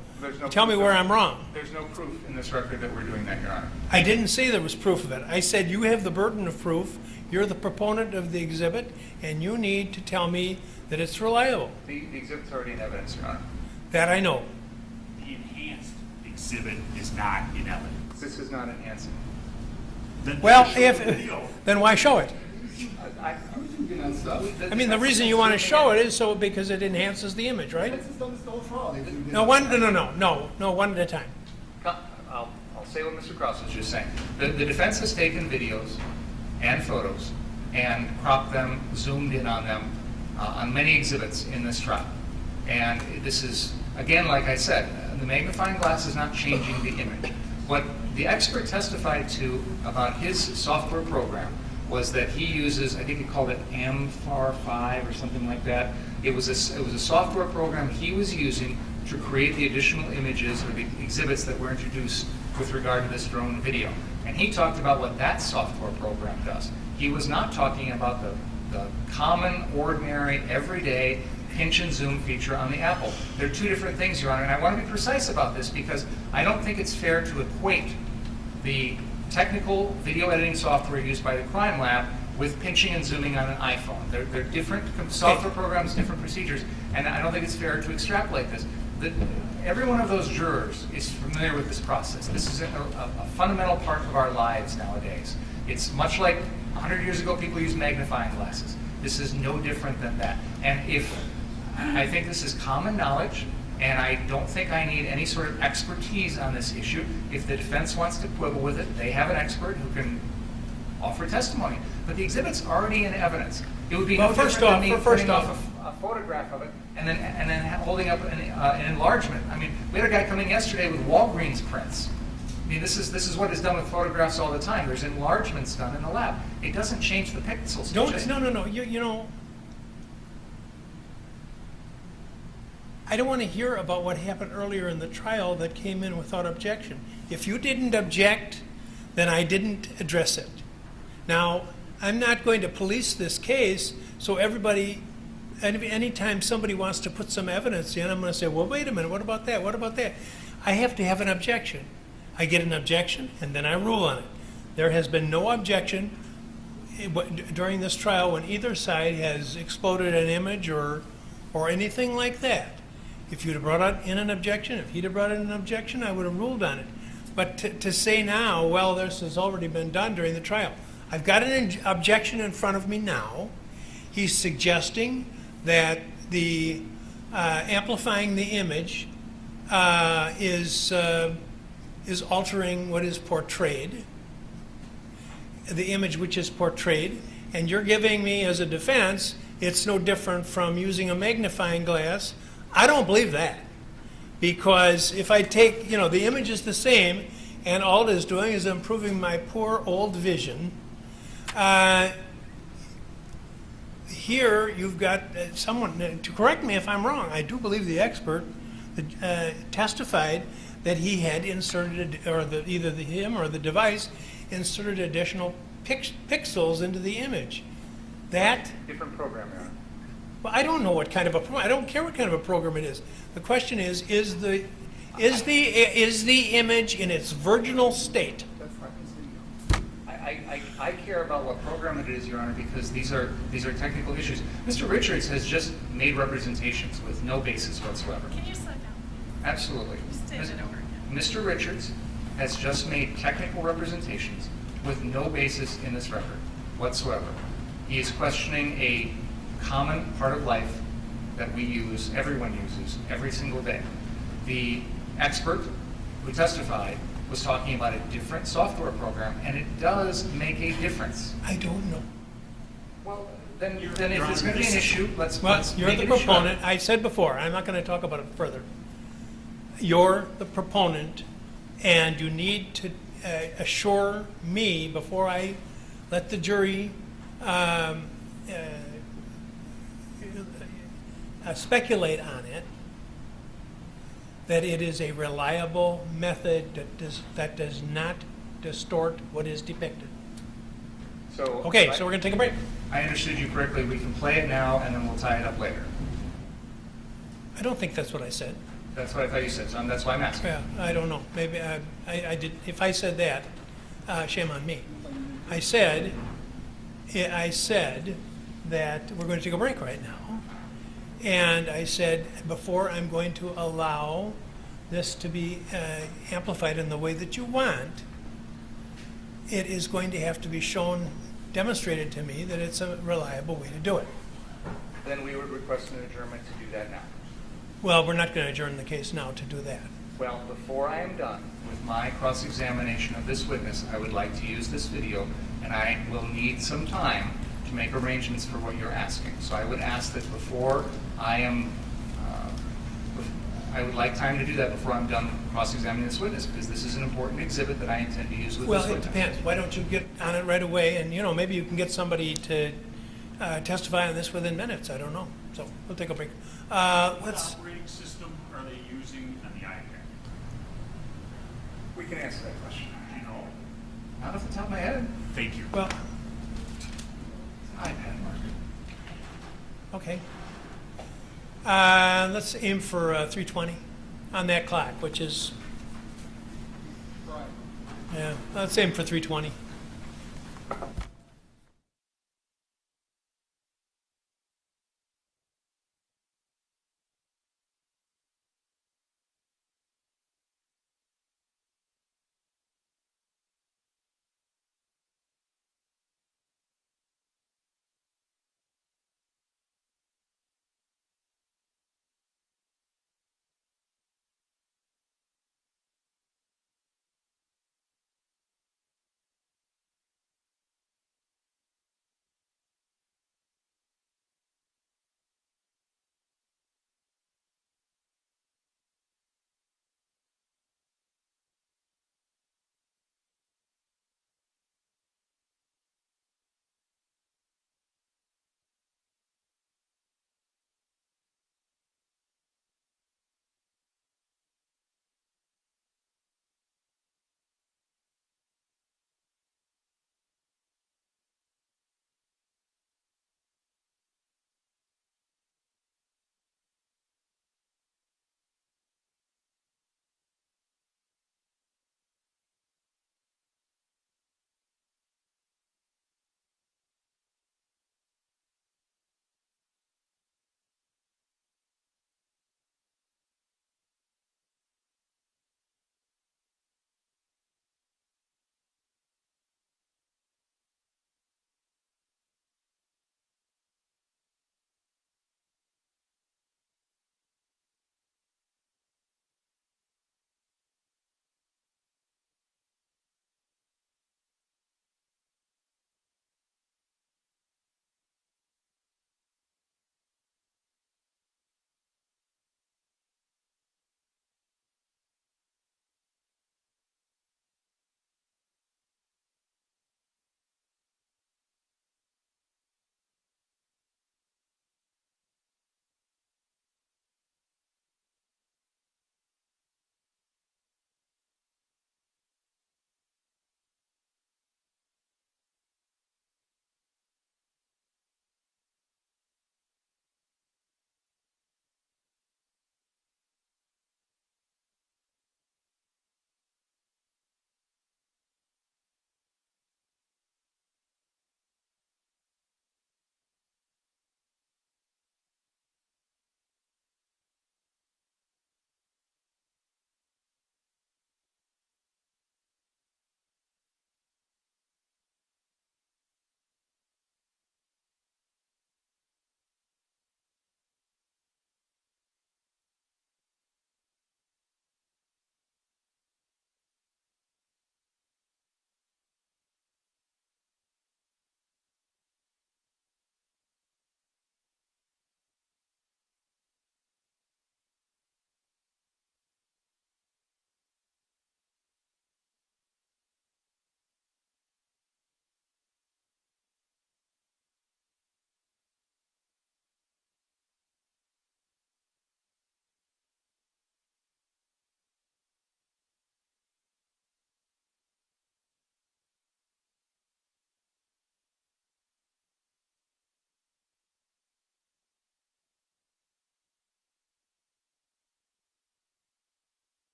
Tell me where I'm wrong. There's no proof in this record that we're doing that, Your Honor. I didn't say there was proof of it. I said you have the burden of proof. You're the proponent of the exhibit, and you need to tell me that it's reliable. The exhibit's already in evidence, Your Honor. That I know. The enhanced exhibit is not in evidence. This is not enhancing. Well, then why show it? I mean, the reason you want to show it is because it enhances the image, right? No, one at a time. I'll say what Mr. Krause was just saying. The defense has taken videos and photos and cropped them, zoomed in on them on many exhibits in this trial. And this is, again, like I said, the magnifying glass is not changing the image. What the expert testified to about his software program was that he uses, I think he called it AMFAR5 or something like that. It was a software program he was using to create the additional images or the exhibits that were introduced with regard to this drone video. And he talked about what that software program does. He was not talking about the common, ordinary, everyday pinch and zoom feature on the Apple. They're two different things, Your Honor, and I want to be precise about this because I don't think it's fair to equate the technical video editing software used by the crime lab with pinching and zooming on an iPhone. They're different software programs, different procedures, and I don't think it's fair to extrapolate this. Every one of those jurors is familiar with this process. This is a fundamental part of our lives nowadays. It's much like 100 years ago people used magnifying glasses. This is no different than that. And I think this is common knowledge, and I don't think I need any sort of expertise on this issue. If the defense wants to quibble with it, they have an expert who can offer testimony. But the exhibit's already in evidence. It would be no different than me putting off a photograph of it and then holding up an enlargement. I mean, we had a guy coming yesterday with Walgreens prints. I mean, this is what is done with photographs all the time. There's enlargements done in the lab. It doesn't change the pixels. No. You know, I don't want to hear about what happened earlier in the trial that came in without objection. If you didn't object, then I didn't address it. Now, I'm not going to police this case, so everybody, anytime somebody wants to put some evidence in, I'm going to say, well, wait a minute, what about that? What about that? I have to have an objection. I get an objection, and then I rule on it. There has been no objection during this trial when either side has exploded an image or anything like that. If you'd have brought in an objection, if he'd have brought in an objection, I would have ruled on it. But to say now, well, this has already been done during the trial. I've got an objection in front of me now. He's suggesting that the amplifying the image is altering what is portrayed, the image which is portrayed, and you're giving me as a defense, it's no different from using a magnifying glass I don't believe that. Because if I take, the image is the same, and all it is doing is improving my poor old vision. Here, you've got someone, to correct me if I'm wrong, I do believe the expert testified that he had inserted, or either him or the device inserted additional pixels into the image. That, Different program, Your Honor. well, I don't know what kind of a program. I don't care what kind of a program it is. The question is the image in its virginal state? I care about what program it is, Your Honor, because these are technical issues. Mr. Richards has just made representations with no basis whatsoever. Can you slow down? Absolutely. Stand it over again. Mr. Richards has just made technical representations with no basis in this record whatsoever. He is questioning a common part of life that we use, everyone uses, every single day. The expert who testified was talking about a different software program, and it does make a difference. I don't know. Well, then if it's going to be an issue, let's You're make the an issue out of proponent. I said before, I'm not going to talk about it further. You're the proponent, and you need to assure me before I let the jury speculate on it, that it is a reliable method that does not distort what is depicted. So, Okay, so we're going to take a break. I understood you correctly. We can play it now, and then we'll tie it up later. I don't think that's what I said. That's what I thought you said, so that's why I'm asking. Yeah, I don't know. Maybe I did. If I said that, shame on me. I said that we're going to take a break right now, and I said before I'm going to allow this to be amplified in the way that you want, it is going to have to be demonstrated to me that it's a reliable way to do it. Then we would request an adjournment to do that now. Well, we're not going to adjourn the case now to do that. Well, before I am done with my cross-examination of this witness, I would like to use this video, and I will need some time to make arrangements for what you're asking. So I would ask that before I am, I would like time to do that before I'm done cross-examining this witness, because this is an important exhibit that I intend to use with Well, this it witness. depends. Why don't you get on it right away, and maybe you can get somebody to testify on this within minutes. I don't know. So we'll take a break. What Let's. operating system are they using on the iPad? We can answer that question. Do you know? Not off the top of my head. Thank you. Well, iPad market. okay. Let's aim for 3:20 on that clock, which is. Yeah, let's aim for 3:20.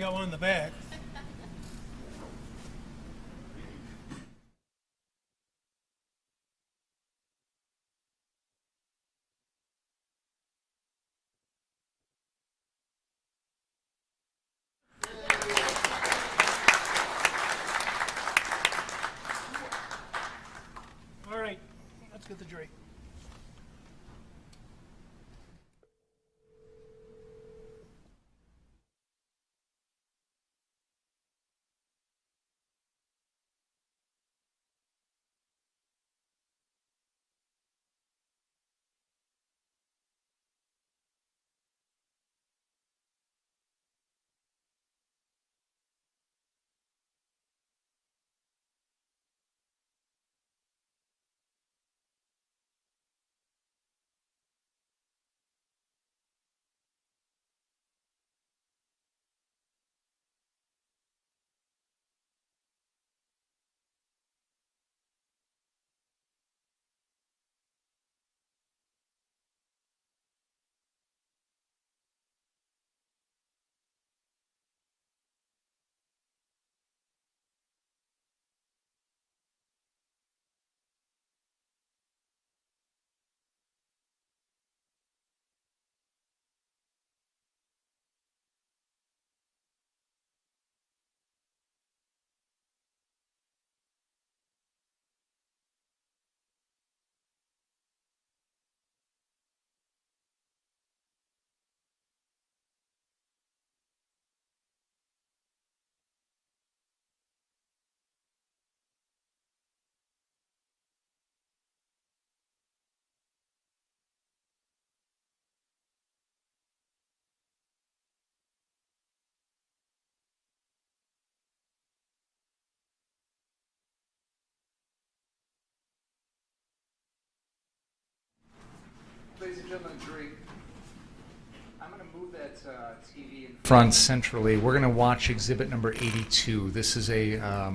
got one in the back. All right, let's get the jury. Ladies and gentlemen of the jury, I'm going to move that TV in front centrally. We're going to watch exhibit number 82. This is a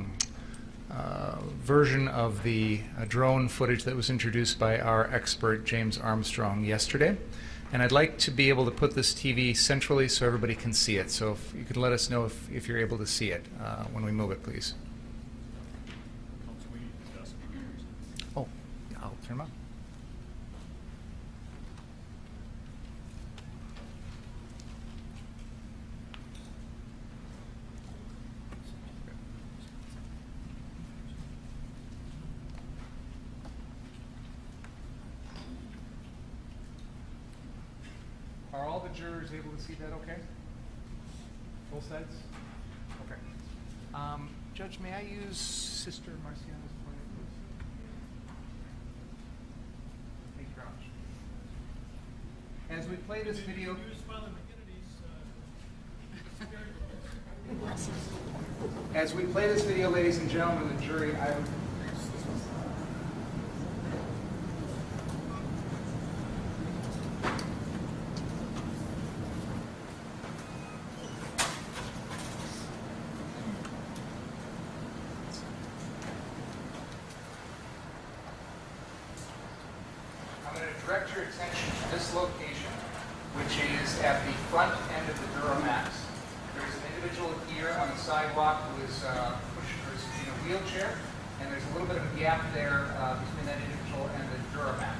version of the drone footage that was introduced by our expert, James Armstrong, yesterday. And I'd like to be able to put this TV centrally so everybody can see it. So if you could let us know if you're able to see it when we move it, please. Oh, I'll turn them on. Are all the jurors able to see that okay? Both sides? Okay. Judge, may I use Sister Marciana's for you, please? Thank you very much. As we play this video... As we play this video, ladies and gentlemen of the jury, I would... direct your attention to this location, which is at the front end of the Duramax. There's an individual here on the sidewalk who is pushed in a wheelchair, and there's a little bit of a gap there between that individual and the Duramax.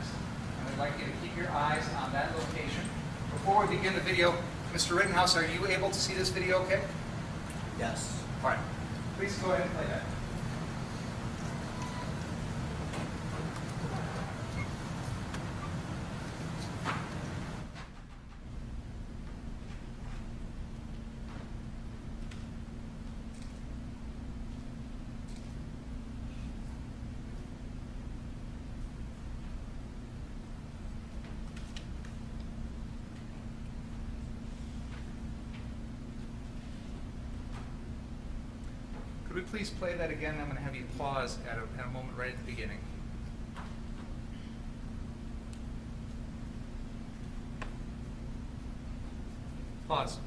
And I'd like you to keep your eyes on that location. Before we begin the video, Mr. Rittenhouse, are you able to see this video okay? Yes. All right. Please go ahead and play that. Could we please play that again? I'm going to have you pause at a moment right at the beginning. Pause.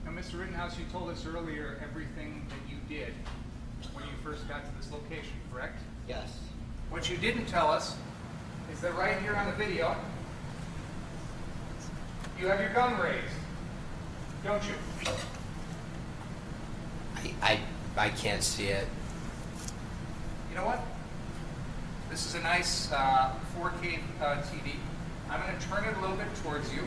Now, Mr. Rittenhouse, you told us earlier everything that you did when you first got to this location, correct? Yes. What you didn't tell us is that right here on the video, You have your gun raised, don't you? I can't see it. You know what? This is a nice 4K TV. I'm going to turn it a little bit towards you.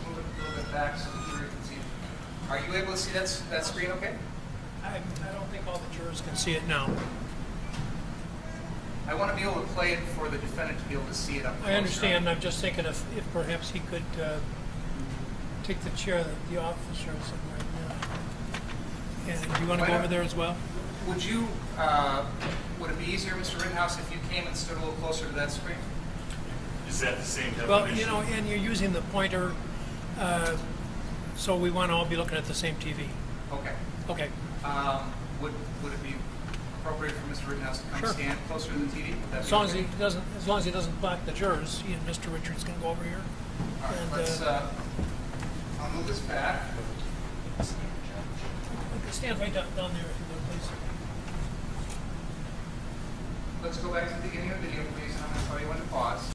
Move it a little bit back so the jury can see it. Are you able to see that screen okay? I don't think all the jurors can see it now. I want to be able to play it for the defendant to be able to see it up closer. I understand. I'm just thinking if perhaps he could take the chair that the officer is in right now. And do you want to go over there as well? Would you, would it be easier, Mr. Rittenhouse, if you came and stood a little closer to that screen? Is that the same definition? Well, you know, and you're using the pointer, so we want to all be looking at the same TV. Okay. Okay. Would it be appropriate for Mr. Rittenhouse to come Sure. stand closer to the TV? Would that As be long as okay? he doesn't block the jurors, he and Mr. Richards can go over here. All right, And, let's, I'll move this back. stand right down there if you would, please. Let's go back to the beginning of the video, please, and I'm going to tell you when to pause.